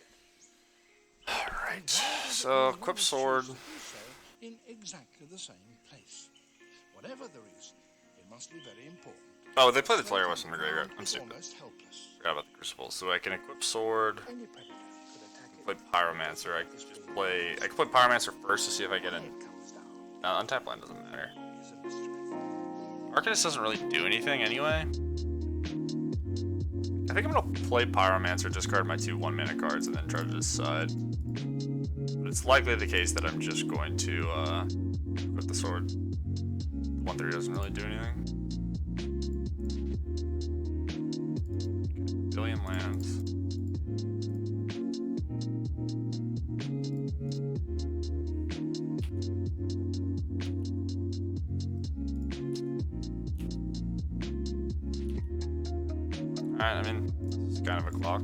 Alright, so equip sword. In exactly the same place. Whatever the reason, it must be very important. Oh, they play the Flare West in the graveyard. I'm stupid. Almost helpless. Forgot about the Crucible. So I can equip sword. Any predator could attack it. Play Pyromancer. I can just play. I can play Pyromancer first to see if I get in. It comes down. Untap land doesn't matter. Is a mystery. Arcanist doesn't really do anything anyway. I think I'm gonna play Pyromancer, discard my 2 1-mana cards, and then try to decide. But it's likely the case that I'm just going to equip the sword. The 1/3 doesn't really do anything. Okay, billion lands. Alright, I mean, this is kind of a clock.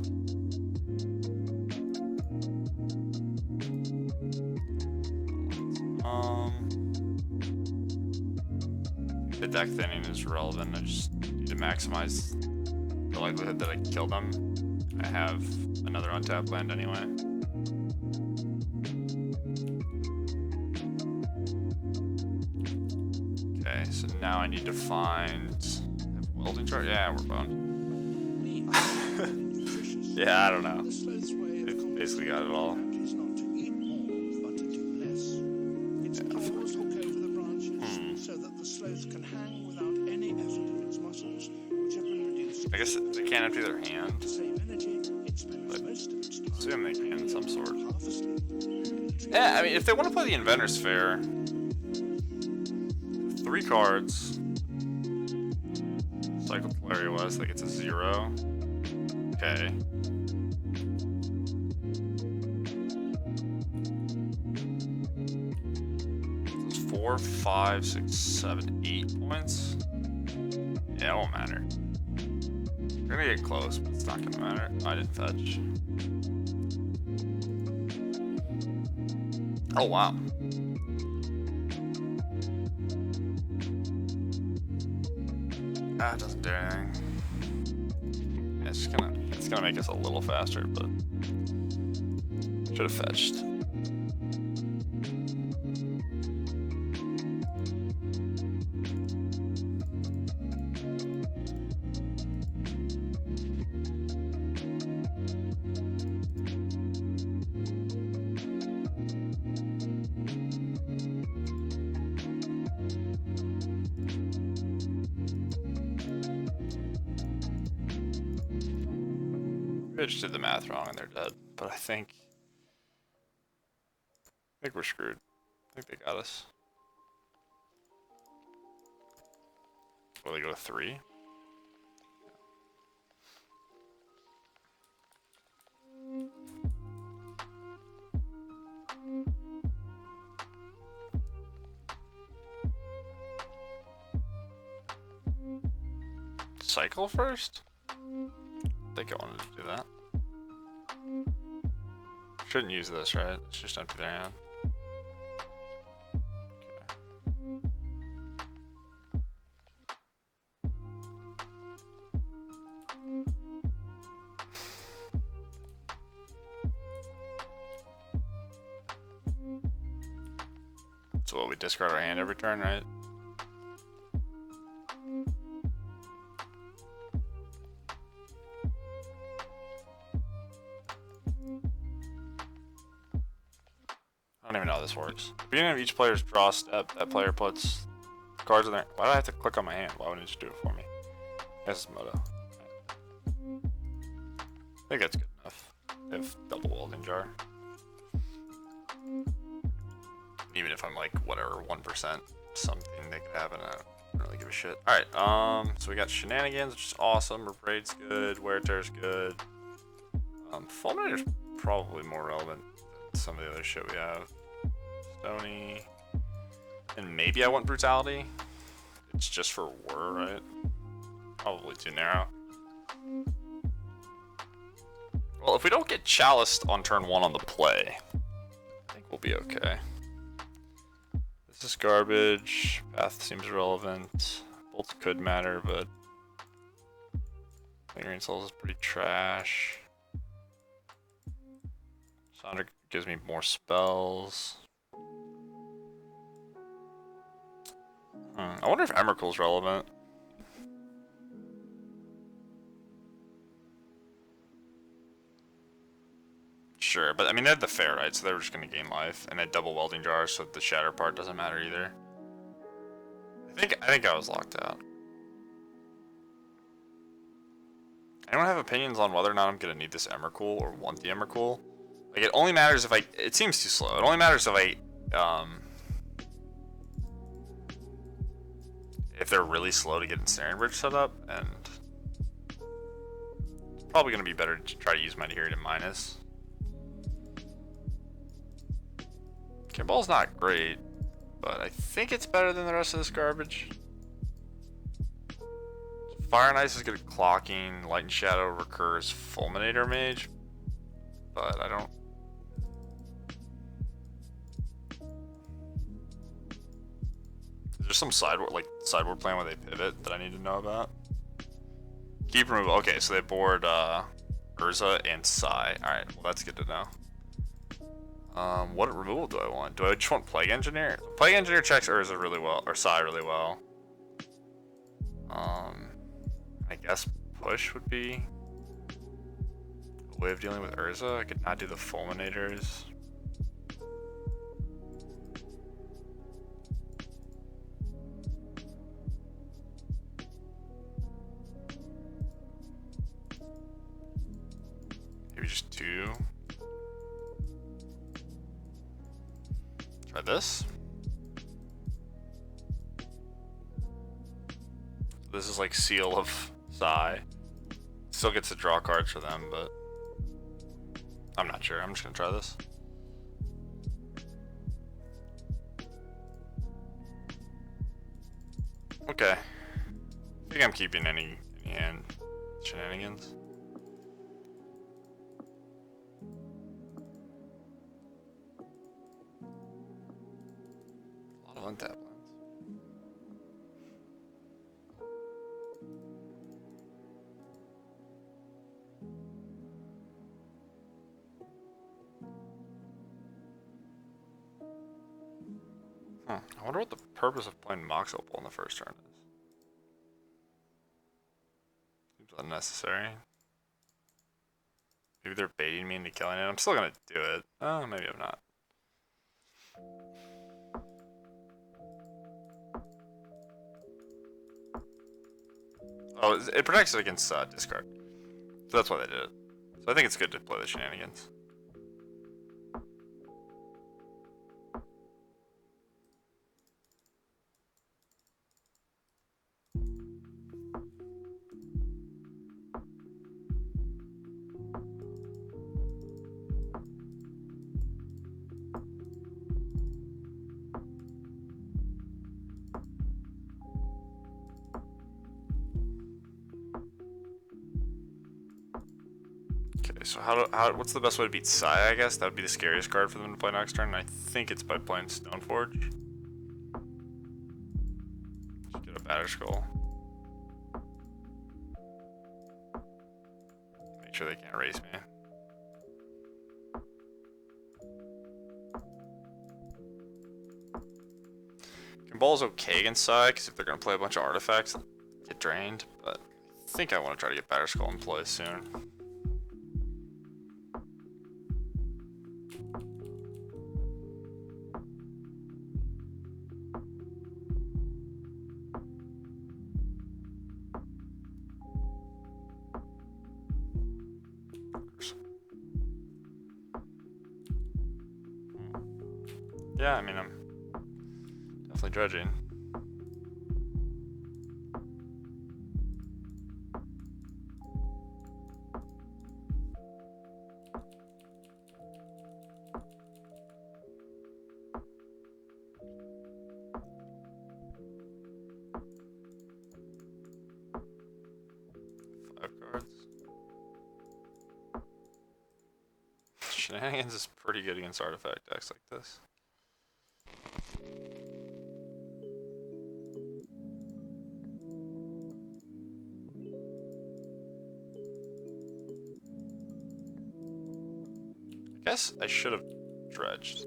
the deck thinning is relevant. I just need to maximize the likelihood that I can kill them. I have another untapped land anyway. Okay, so now I need to find welding chart. Yeah, we're boned. Yeah, I don't know. They've basically got it all. Is not to eat more, but to do less. Its claws hook over the branches so that the sloth can hang without any effort of its muscles, which have been reduced. I guess they can't empty their hand. The same energy, it spends most of its time Assume they can in some sort. harvesting. Yeah, I mean, if they want to play the Inventor's Fair, 3 cards. Cycle Polarity was like it's a 0. Okay. It's 4, 5, 6, 7, 8 points. Yeah, it won't matter. We're gonna get close, but it's not gonna matter. I didn't fetch. Oh wow. Ah, it doesn't do anything. Yeah, it's gonna make us a little faster, but should have fetched. I just did the math wrong and they're dead, but I think we're screwed. I think they got us. Will they go to 3? Cycle first? I think I wanted to do that. Shouldn't use this, right? It's just empty their hand. So what, we discard our hand every turn, right? I don't even know how this works. At the beginning of each player's draw step, that player puts cards in there. Why do I have to click on my hand? Why wouldn't it just do it for me? This is Moto. I think that's good enough. They have double welding jar. Even if I'm like, whatever, 1%, something they could happen, I don't really give a shit. Alright, so we got Shenanigans, which is awesome. Rebraid's good. Wear Tear's good. Fulminator's probably more relevant than some of the other shit we have. Stony. And maybe I want Brutality. It's just for War, right? Probably too narrow. Well, if we don't get Chaliced on turn 1 on the play, I think we'll be okay. This is garbage. Path seems relevant. Bolts could matter, but Lingering Souls is pretty trash. Sonder gives me more spells. I wonder if Emrakul's relevant. Sure, but I mean they had the fair, right? So they were just gonna gain life, and they had double welding jars, so the shatter part doesn't matter either. I think I was locked out. Anyone have opinions on whether or not I'm gonna need this Emrakul or want the Emrakul? Like it only matters if it seems too slow. It only matters if they're really slow to get Ensnaring Bridge set up, and it's probably gonna be better to try to use my Adherent minus. Kimbal's not great, but I think it's better than the rest of this garbage. Fire and Ice is good at clocking. Light and Shadow recurs Fulminator Mage, but I don't. Is there some sideboard plan where they pivot that I need to know about? Keep removal. Okay, so they board Urza and Psy. Alright, well that's good to know. What removal do I want? Do I just want Plague Engineer? Plague Engineer checks Urza really well, or Psy really well. I guess push would be a way of dealing with Urza. I could not do the Fulminators. Maybe just 2. Try this. This is like Seal of Psy. Still gets to draw cards for them, but I'm not sure. I'm just gonna try this. Okay. I think I'm keeping any hand shenanigans. A lot of untap lands. I wonder what the purpose of playing Mox Opal in the first turn is. Seems unnecessary. Maybe they're baiting me into killing it. I'm still gonna do it. Oh, maybe I'm not. Oh, it protects it against discard. So that's why they did it. So I think it's good to play the shenanigans. Okay, so what's the best way to beat Psy, I guess? That would be the scariest card for them to play next turn. I think it's by playing Stoneforge. Just get a Batter Skull. Make sure they can't race me. Ball's okay against Psy, because if they're going to play a bunch of artifacts, they'll get drained, but I think I want to try to get Batter Skull in play soon. Yeah, I mean, I'm definitely dredging. Shenanigans is pretty good against artifact decks like this. I guess I should have dredged. I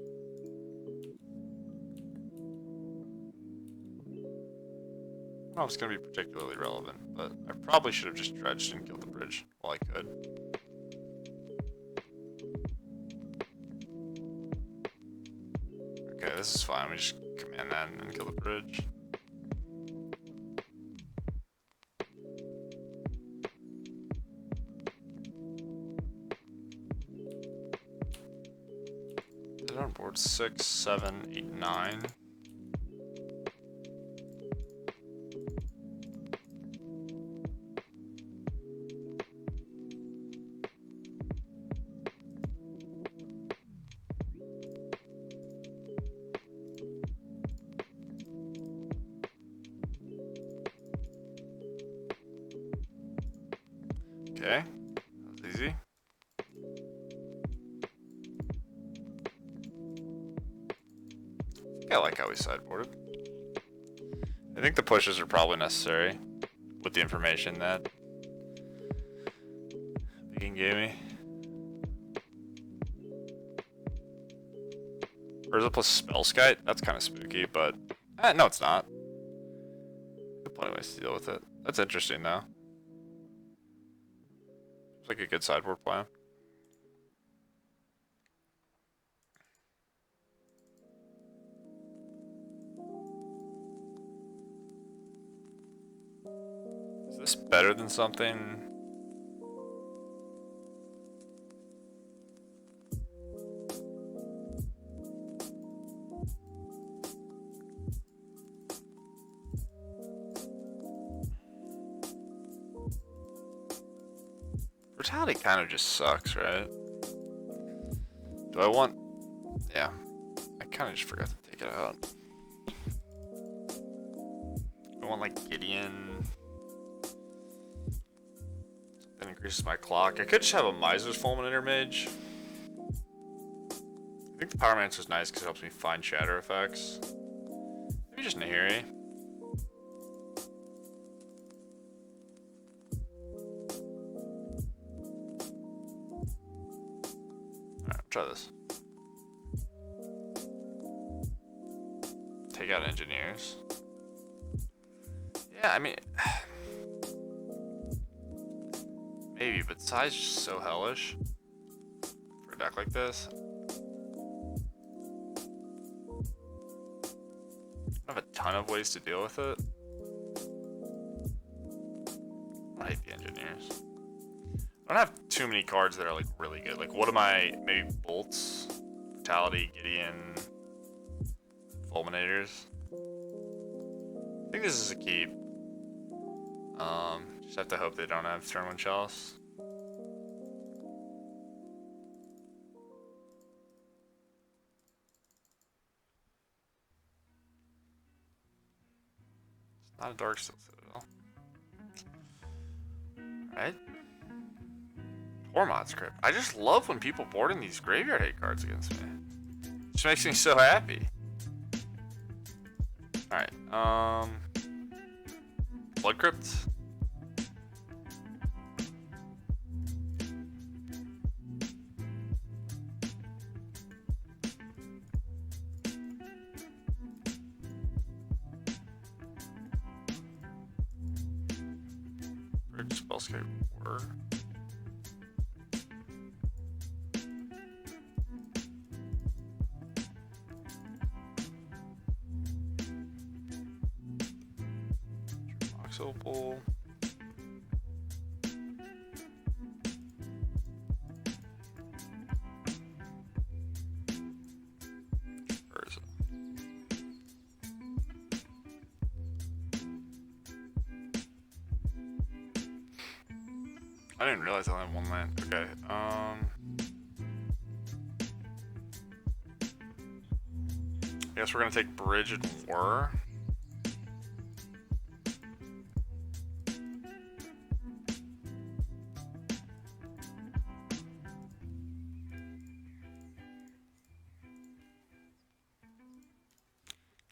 don't know if it's going to be particularly relevant, but I probably should have just dredged and killed the bridge while I could. Okay, this is fine. We just command that and then kill the bridge. They're on board 6, 7, 8, 9. Okay, that was easy. I like how we sideboarded. I think the pushes are probably necessary with the information that Beacon gave me. Urza plus Spell Skite? That's kind of spooky, but no, it's not. There's plenty of ways to deal with it. That's interesting, though. It's like a good sideboard plan. Is this better than something? Brutality kind of just sucks, right? Do I want... Yeah. I kind of just forgot to take it out. I want, like, Gideon. That increases my clock. I could just have a Miser's Fulminator Mage. I think the Pyromancer is nice because it helps me find shatter effects. Maybe just Nahiri. Alright, try this. Take out Engineers. Yeah, I mean... Maybe, but size is just so hellish for a deck like this. I have a ton of ways to deal with it. I hate the Engineers. I don't have too many cards that are like really good. Like, what am I? Maybe Bolts, Brutality, Gideon, Fulminators. I think this is a keep. Just have to hope they don't have turn one Chalice. It's not a Dark Steel Citadel. Alright. Tormod's Crypt. I just love when people board in these graveyard hate cards against me. It just makes me so happy. Alright, Blood Crypt. Bridge Spellscape War. Box Opal. Where is it? I didn't realize I only had one land. Okay, I guess we're gonna take Bridge and War.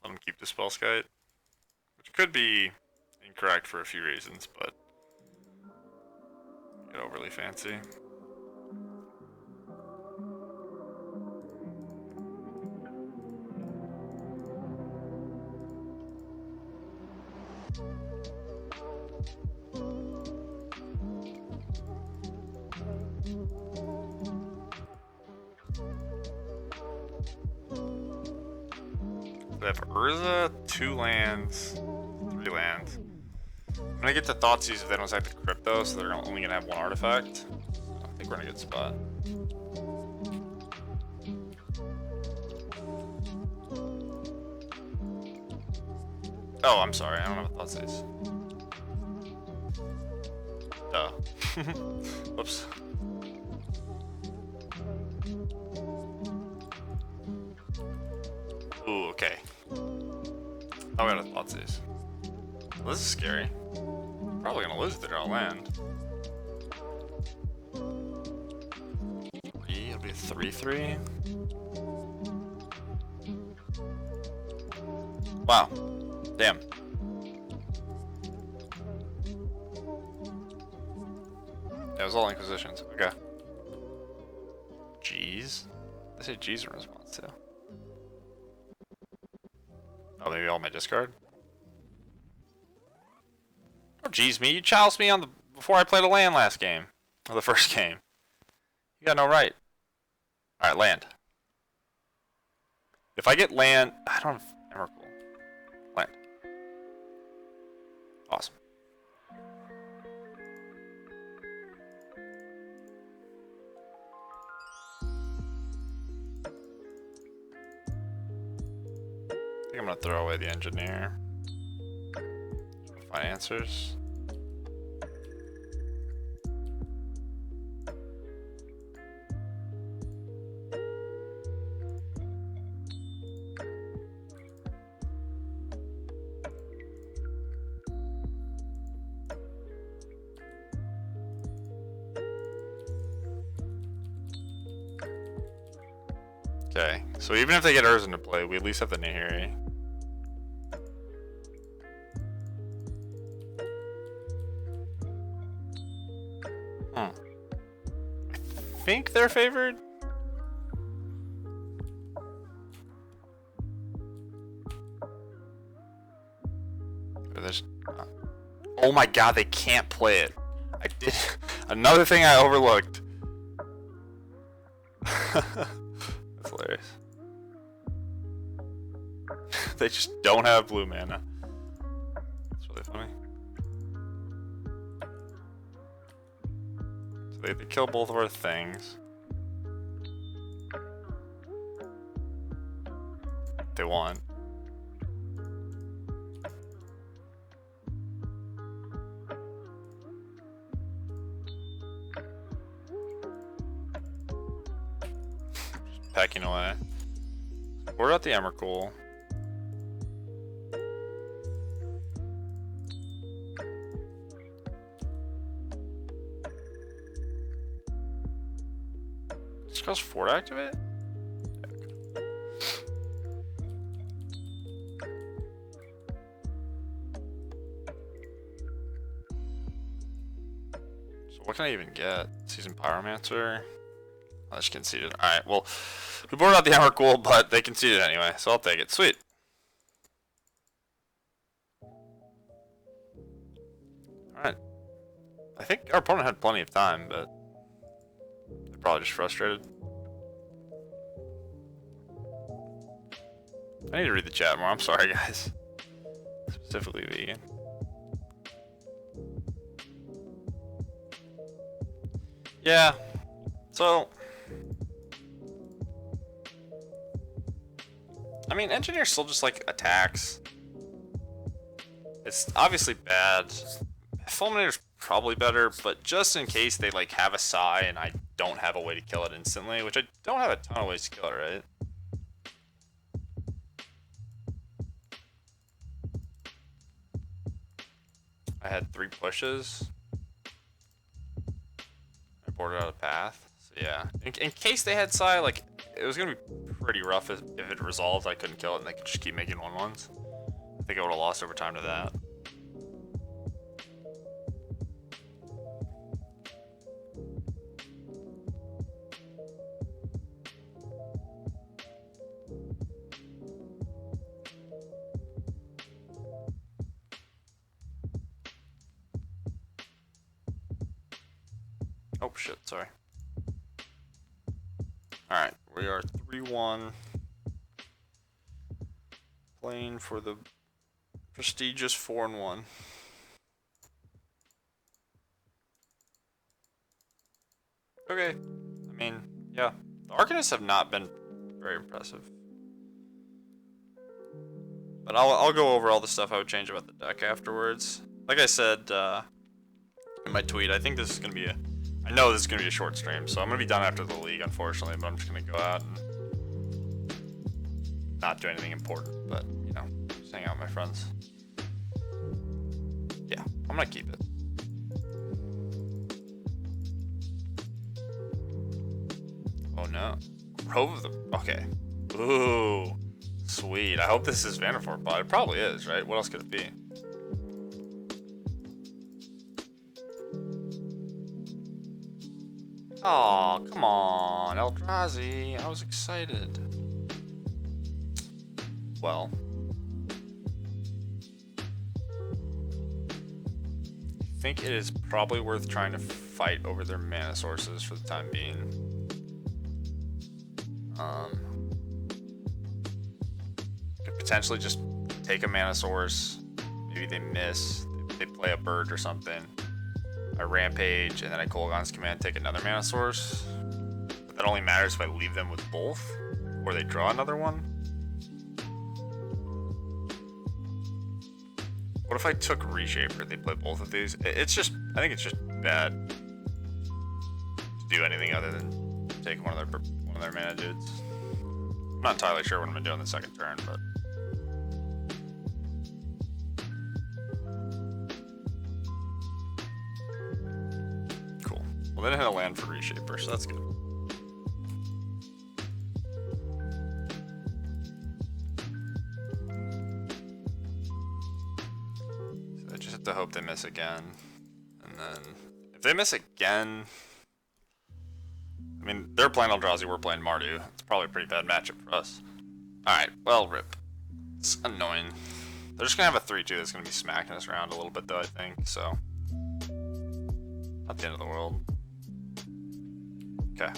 Let him keep the Spellskite, which could be incorrect for a few reasons, but get overly fancy. They have Urza, 2 lands, 3 lands. I'm gonna get to Thoughtseize if they don't sack the Crypto, so they're only gonna have 1 artifact. I think we're in a good spot. Oh, I'm sorry, I don't have a Thoughtseize. Duh. Whoops. Ooh, okay. Oh, we got a Thoughtseize. Well, this is scary. Probably gonna lose if they draw land. 3, it'll be a 3/3. Wow. Damn. it was all Inquisitions. Okay. G's? They say G's in response to. Oh, maybe all my discard? Oh, geez, me. You challenged me on the before I played a land last game. Or the first game. You got no right. Alright, land. If I get land... I don't have Emrakul. Land. Awesome. I think I'm gonna throw away the engineer. Find answers. Okay, so even if they get Urza into play, we at least have the Nahiri. I think they're favored. Oh my god, they can't play it. I did another thing I overlooked. That's hilarious. They just don't have blue mana. That's really funny. So they kill both of our things. If they want. Packing away. Board out the Emrakul. This costs 4 to activate? So what can I even get? Seasoned Pyromancer? Oh, that's conceded. Alright, well, we boarded out the Emrakul, but they conceded anyway, so I'll take it. Sweet. Alright. I think our opponent had plenty of time, but they're probably just frustrated. I need to read the chat more. I'm sorry, guys. Specifically vegan. Yeah. So... I mean, Engineer still just, like, attacks. It's obviously bad. Fulminator's probably better, but just in case they, like, have a Psy and I don't have a way to kill it instantly, which I don't have a ton of ways to kill it, right? I had 3 pushes. I boarded out a path. So, yeah. In case they had Psy, like... It was gonna be pretty rough if it resolved. I couldn't kill it and they could just keep making 1/1s. I think I would have lost over time to that. Oh shit, sorry. Alright, we are 3-1. Playing for the prestigious 4-1. Okay. I mean, yeah. The Arcanists have not been very impressive. But I'll go over all the stuff I would change about the deck afterwards. Like I said in my tweet, I think this is going to be I know this is going to be a short stream, so I'm going to be done after the league, unfortunately, but I'm just going to go out and not do anything important, but, you know, just hang out with my friends. Yeah, I'm going to keep it. Oh no. Grove of the... Okay. Ooh. Sweet. I hope this is Vanderfort, but it probably is, right? What else could it be? Oh, come on, Eldrazi. I was excited. Well. I think it is probably worth trying to fight over their mana sources for the time being. Could potentially just take a mana source. Maybe they miss. They play a bird or something. I rampage, and then I Kolaghan's Command, take another mana source. But that only matters if I leave them with both, or they draw another one. What if I took Reshaper? They play both of these. It's just, I think it's just bad to do anything other than take one of their mana dudes. I'm not entirely sure what I'm gonna do on the second turn, but. Well, they didn't have a land for Reshaper, so that's good. So I just have to hope they miss again. And then, if they miss again... I mean, they're playing Eldrazi, we're playing Mardu. It's probably a pretty bad matchup for us. Alright, well, rip. It's annoying. They're just gonna have a 3-2 that's gonna be smacking us around a little bit, though, I think, so... Not the end of the world. Okay.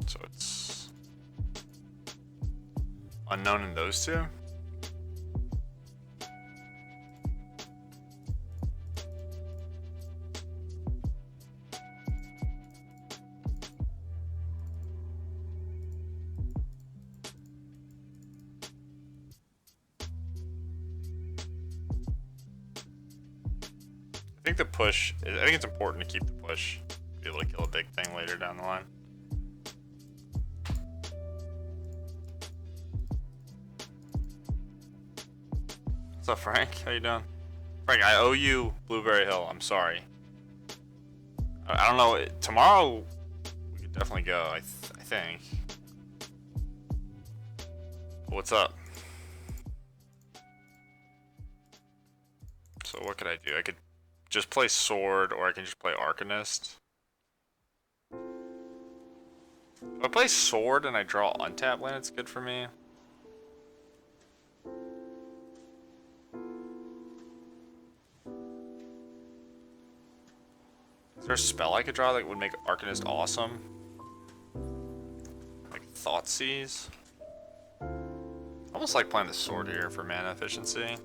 So it's unknown in those two? I think the push, I think it's important to keep the push, be able to kill a big thing later down the line. What's up, Frank? How you doing? Frank, I owe you Blueberry Hill, I'm sorry. I don't know, tomorrow we could definitely go, I think. What's up? So what could I do? I could just play Sword, or I can just play Arcanist. If I play Sword and I draw untap land, it's good for me. Is there a spell I could draw that would make Arcanist awesome? Like Thoughtseize? I almost like playing the Sword here for mana efficiency.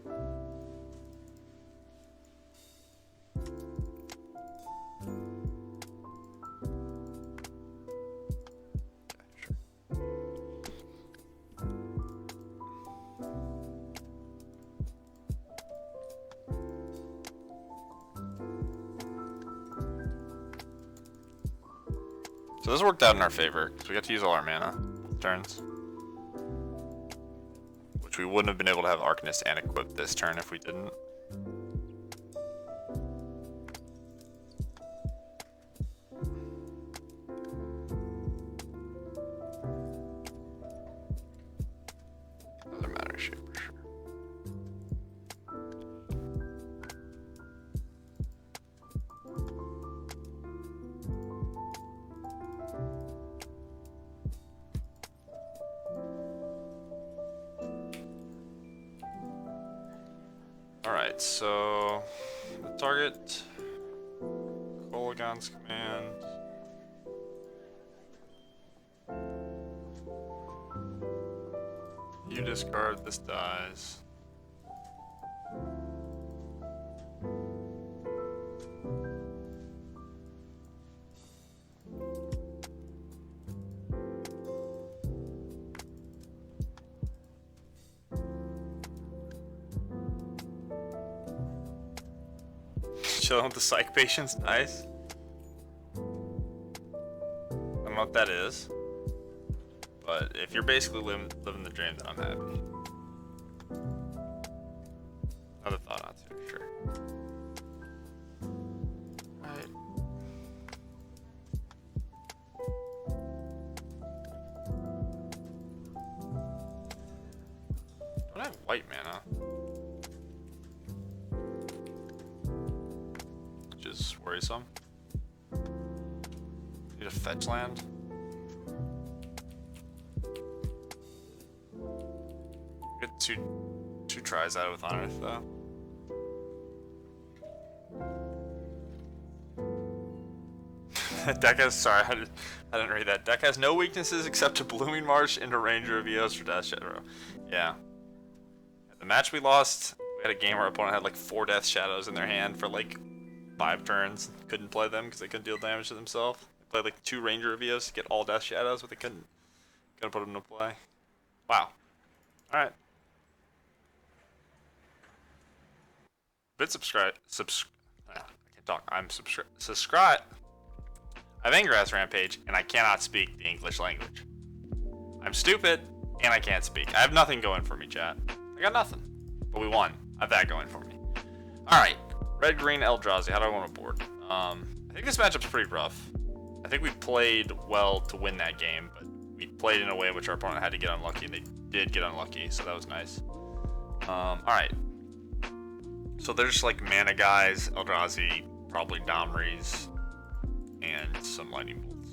So this worked out in our favor, because we got to use all our mana both turns. Which we wouldn't have been able to have Arcanist and equip this turn if we didn't. Doesn't matter, shape for sure. Alright, so the target Kolaghan's Command. You discard, this dies. Chilling with the psych patients, nice. I don't know what that is, but if you're basically living the dream, then I'm happy. Another thought on too, sure. Alright. white mana. Which is worrisome. Need a fetch land. Get two tries at it with Unearth though. Deck has, sorry, I didn't read that. Deck has no weaknesses except a Blooming Marsh and a Ranger of Eos for Death Shadow. Yeah. The match we lost, we had a game where our opponent had like 4 Death Shadows in their hand for like 5 turns. Couldn't play them because they couldn't deal damage to themselves. They played like 2 Ranger of Eos to get all Death Shadows, but they couldn't put them to play. Wow. Alright. Subscribe. I can't talk. I'm subscribe. I have Ingress Rampage, and I cannot speak the English language. I'm stupid, and I can't speak. I have nothing going for me, chat. I got nothing. But we won. I have that going for me. Alright. Red-Green Eldrazi. How do I want to board? I think this matchup's pretty rough. I think we played well to win that game, but we played in a way in which our opponent had to get unlucky, and they did get unlucky, so that was nice. Alright. So there's like mana guys, Eldrazi, probably Domries, and some lightning bolts.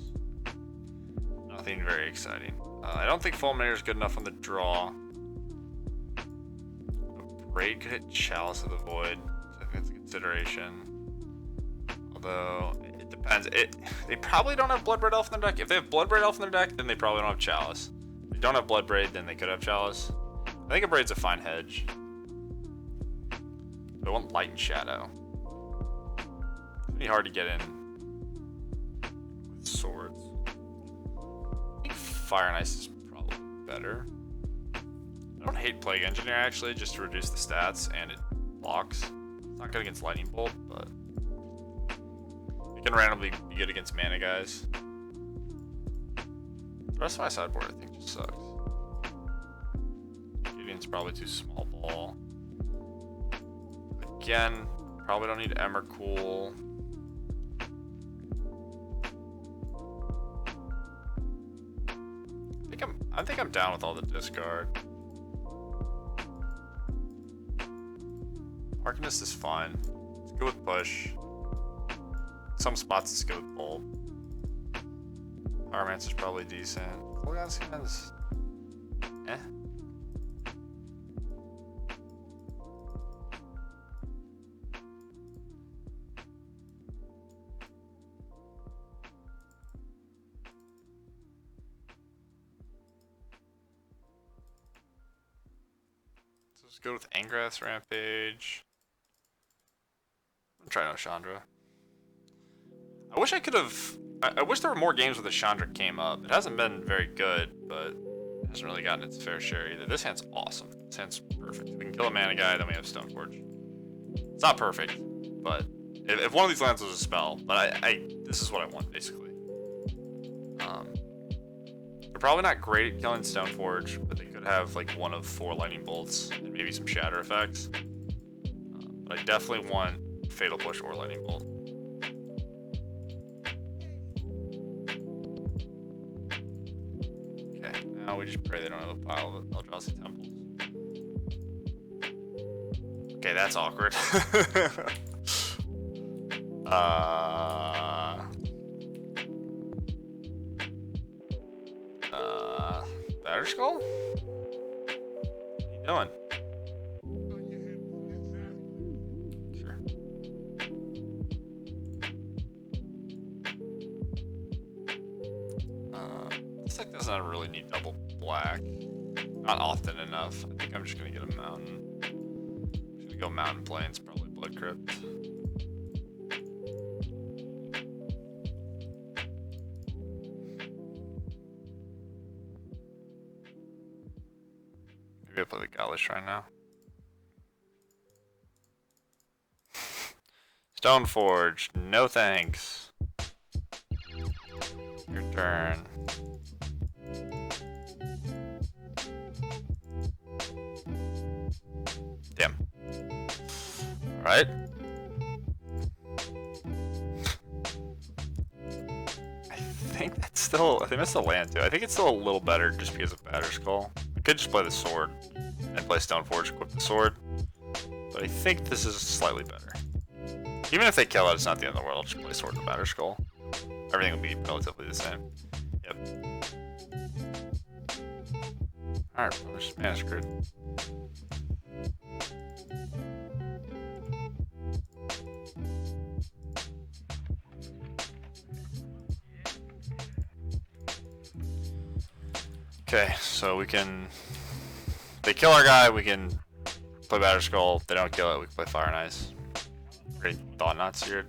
Nothing very exciting. I don't think Fulminator is good enough on the draw. Braid could hit Chalice of the Void, so I think that's a consideration. Although it depends. They probably don't have Bloodbraid Elf in their deck. If they have Bloodbraid Elf in their deck, then they probably don't have Chalice. If they don't have Bloodbraid, then they could have Chalice. I think a Braid's a fine hedge. But I want Light and Shadow. It's gonna be hard to get in with swords. I think Fire and Ice is probably better. I don't hate Plague Engineer actually, just to reduce the stats and it blocks. It's not good against Lightning Bolt, but it can randomly be good against mana guys. The rest of my sideboard I think just sucks. Gideon's probably too small ball. Again, probably don't need Emrakul. I think I'm down with all the discard. Arcanist is fine. It's good with push. Some spots it's good with bolt. Pyromancer's probably decent. Kolaghan's eh. Let's go with Angrath's Rampage. I'm trying no Chandra. I wish I could have. I wish there were more games where the Chandra came up. It hasn't been very good, but it hasn't really gotten its fair share either. This hand's awesome. This hand's perfect. We can kill a mana guy, then we have Stoneforge. It's not perfect, but if one of these lands was a spell, but this is what I want basically. They're probably not great at killing Stoneforge, but they could have like one of 4 lightning bolts and maybe some shatter effects. But I definitely want Fatal Push or Lightning Bolt. Okay, now we just pray they don't have a pile of Eldrazi temples. Okay, that's awkward. Batter Skull? What are you doing? Sure. This deck doesn't really need double black. Not often enough. I think I'm just gonna get a mountain. I'm just gonna go Mountain Plains, probably Blood Crypt. Maybe I'll play the Gala Shrine now. Stoneforge, no thanks. Your turn. Damn. Alright. I think that's still land too. I think it's still a little better just because of Batter Skull. I could just play the sword. and play Stoneforge, equip the sword. But I think this is slightly better. Even if they kill it, it's not the end of the world. I'll just play Sword and Batter Skull. Everything will be relatively the same. Yep. Alright, we're just mana screwed. Okay, so we can... They kill our guy, we can play Batter Skull. If they don't kill it, we can play Fire and Ice. Great thought not seared.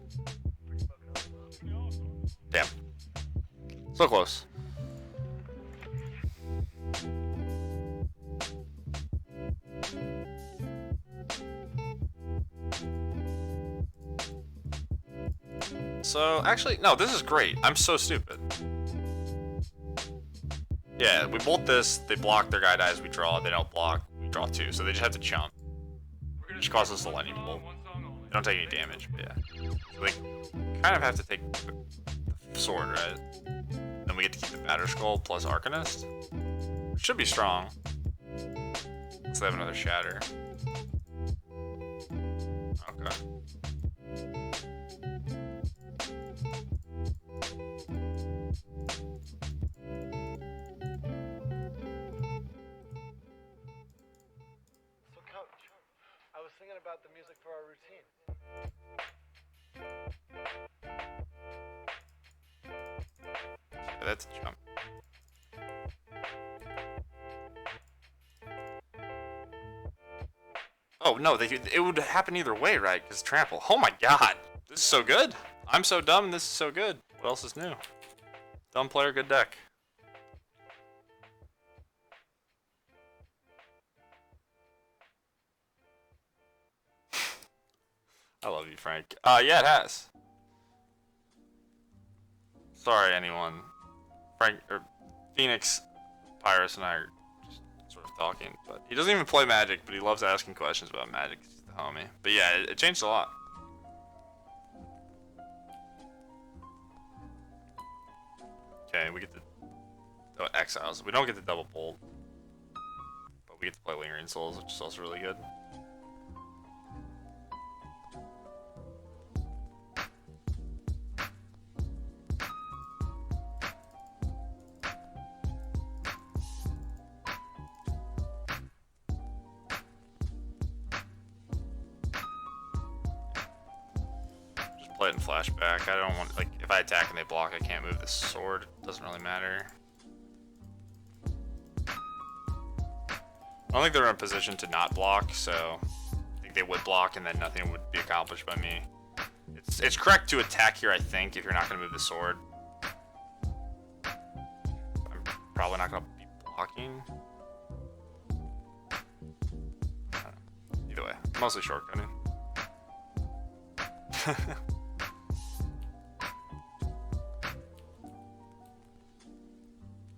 Damn. So close. So, actually, no, this is great. I'm so stupid. Yeah, we bolt this, they block, their guy dies, we draw, they don't block, we draw 2, so they just have to chump. Which causes the lightning bolt. They don't take any damage, but yeah. So they kind of have to take the sword, right? Then we get to keep the Batter Skull plus Arcanist. Which should be strong. Let's have another Shatter. Okay. So, Coach, I was thinking about the music for our routine. Yeah, that's a jump. Oh no, it would happen either way, right? Because trample. Oh my god, this is so good. I'm so dumb, and this is so good. What else is new? Dumb player, good deck. I love you, Frank. Yeah, it has. Sorry, anyone. Frank, or Phoenix, Pyrus, and I are just sort of talking. But he doesn't even play Magic, but he loves asking questions about Magic. He's the homie. But yeah, it changed a lot. Okay, we get the Exiles. We don't get the double bolt, but we get to play Lingering Souls, which is also really good. Play it in flashback. I don't want, like, if I attack and they block, I can't move the sword. It doesn't really matter. I don't think they're in a position to not block, so I think they would block and then nothing would be accomplished by me. It's correct to attack here, I think, if you're not going to move the sword. I'm probably not going to be blocking. I don't know. Either way, mostly shortcutting.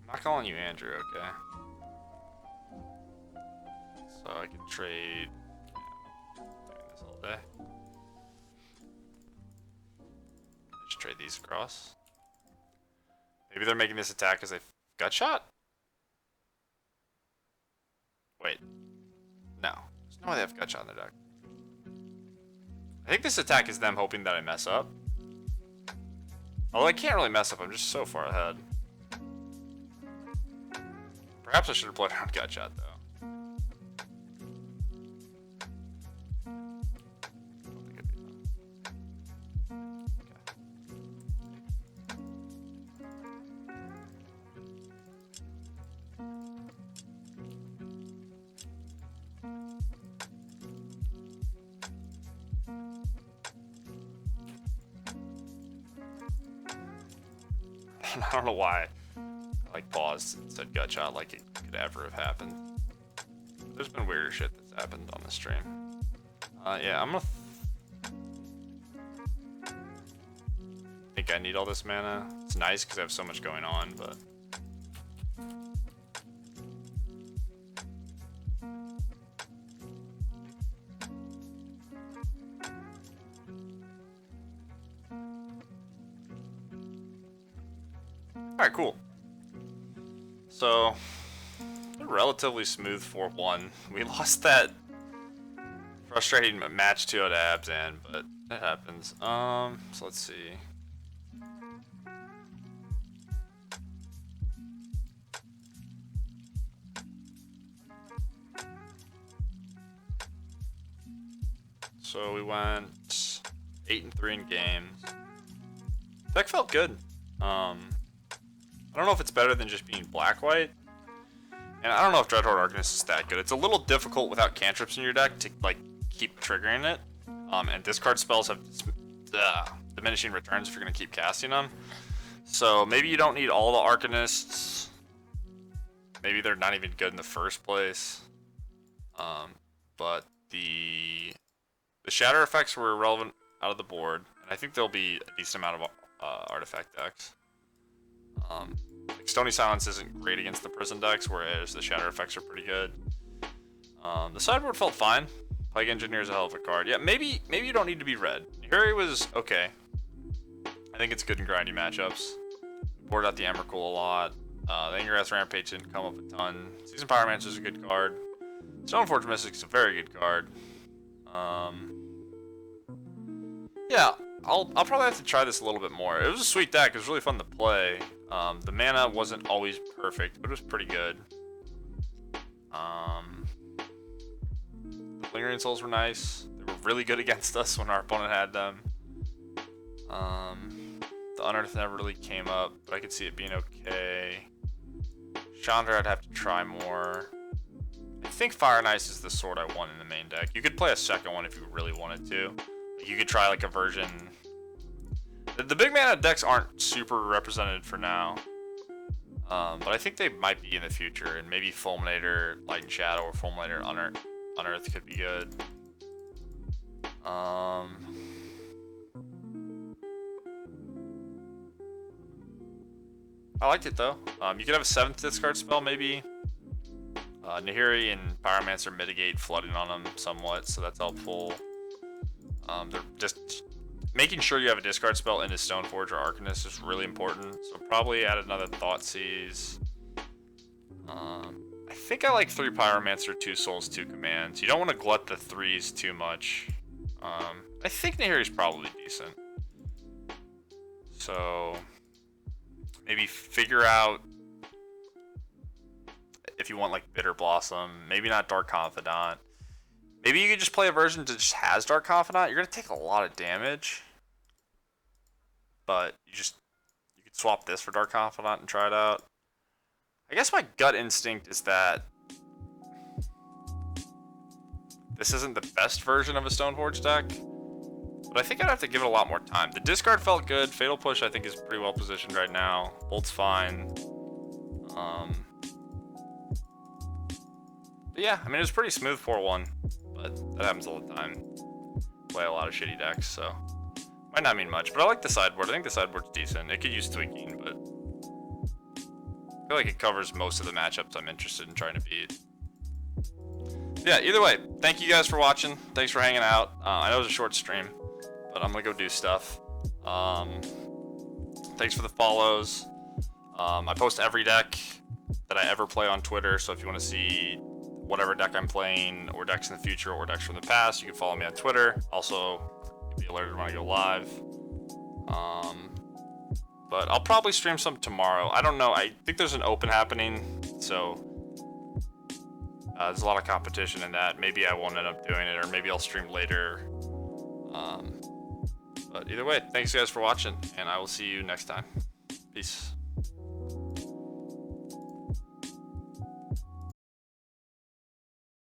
I'm not calling you Andrew, okay? So I can trade. Yeah, doing this all day. Just trade these across. Maybe they're making this attack because they gut shot? Wait. No. There's no way they have gut shot in their deck. I think this attack is them hoping that I mess up. Although I can't really mess up, I'm just so far ahead. Perhaps I should have played around gut shot though. Don't think it'd be enough. Okay. I don't know why I like paused and said gut shot like it could ever have happened. There's been weirder shit that's happened on this stream. Yeah, I'm gonna think I need all this mana. It's nice because I have so much going on, but alright, cool. So, the relatively smooth 4-1. We lost that frustrating match 2 to Abzan, but that happens. So let's see. So we went 8-3 in games. Deck felt good. I don't know if it's better than just being black-white. And I don't know if Dreadhorde Arcanist is that good. It's a little difficult without cantrips in your deck to like keep triggering it. And discard spells have diminishing returns if you're going to keep casting them. So maybe you don't need all the Arcanists. Maybe they're not even good in the first place. But the shatter effects were irrelevant out of the board. And I think there'll be a decent amount of artifact decks. Like Stony Silence isn't great against the prison decks, whereas the shatter effects are pretty good. The sideboard felt fine. Plague Engineer is a hell of a card. Yeah, maybe you don't need to be red. Harry was okay. I think it's good in grindy matchups. Boarded out the Emrakul a lot. The Angrass Rampage didn't come up a ton. Season Pyromancer is a good card. Stoneforge Mystic is a very good card. Yeah, I'll probably have to try this a little bit more. It was a sweet deck. It was really fun to play. The mana wasn't always perfect, but it was pretty good. The Lingering Souls were nice. They were really good against us when our opponent had them. The Unearth never really came up, but I could see it being okay. Chandra I'd have to try more. I think Fire and Ice is the sword I want in the main deck. You could play a second one if you really wanted to. You could try like a version. The big mana decks aren't super represented for now. But I think they might be in the future, and maybe Fulminator, Light and Shadow, or Fulminator Unearth could be good. I liked it though. You could have a 7th discard spell maybe. Nahiri and Pyromancer mitigate flooding on them somewhat, so that's helpful. They're just making sure you have a discard spell into Stoneforge or Arcanist is really important. So probably add another Thoughtseize. I think I like 3 Pyromancer, 2 Souls, 2 Commands. You don't want to glut the 3s too much. I think Nahiri's probably decent. So maybe figure out if you want like Bitter Blossom. Maybe not Dark Confidant. Maybe you could just play a version that just has Dark Confidant. You're gonna take a lot of damage, but you could swap this for Dark Confidant and try it out. I guess my gut instinct is that this isn't the best version of a Stoneforge deck, but I think I'd have to give it a lot more time. The discard felt good. Fatal Push I think is pretty well positioned right now. Bolt's fine. But yeah, I mean it was pretty smooth 4-1. But that happens all the time. Play a lot of shitty decks, so might not mean much. But I like the sideboard. I think the sideboard's decent. It could use tweaking, but I feel like it covers most of the matchups I'm interested in trying to beat. Yeah, either way, thank you guys for watching. Thanks for hanging out. I know it was a short stream, but I'm gonna go do stuff. Thanks for the follows. I post every deck that I ever play on Twitter, so if you want to see whatever deck I'm playing, or decks in the future, or decks from the past, you can follow me on Twitter. Also, you'll be alerted when I go live. But I'll probably stream some tomorrow. I don't know. I think there's an open happening, so there's a lot of competition in that. Maybe I won't end up doing it, or maybe I'll stream later. But either way, thanks guys for watching, and I will see you next time. Peace.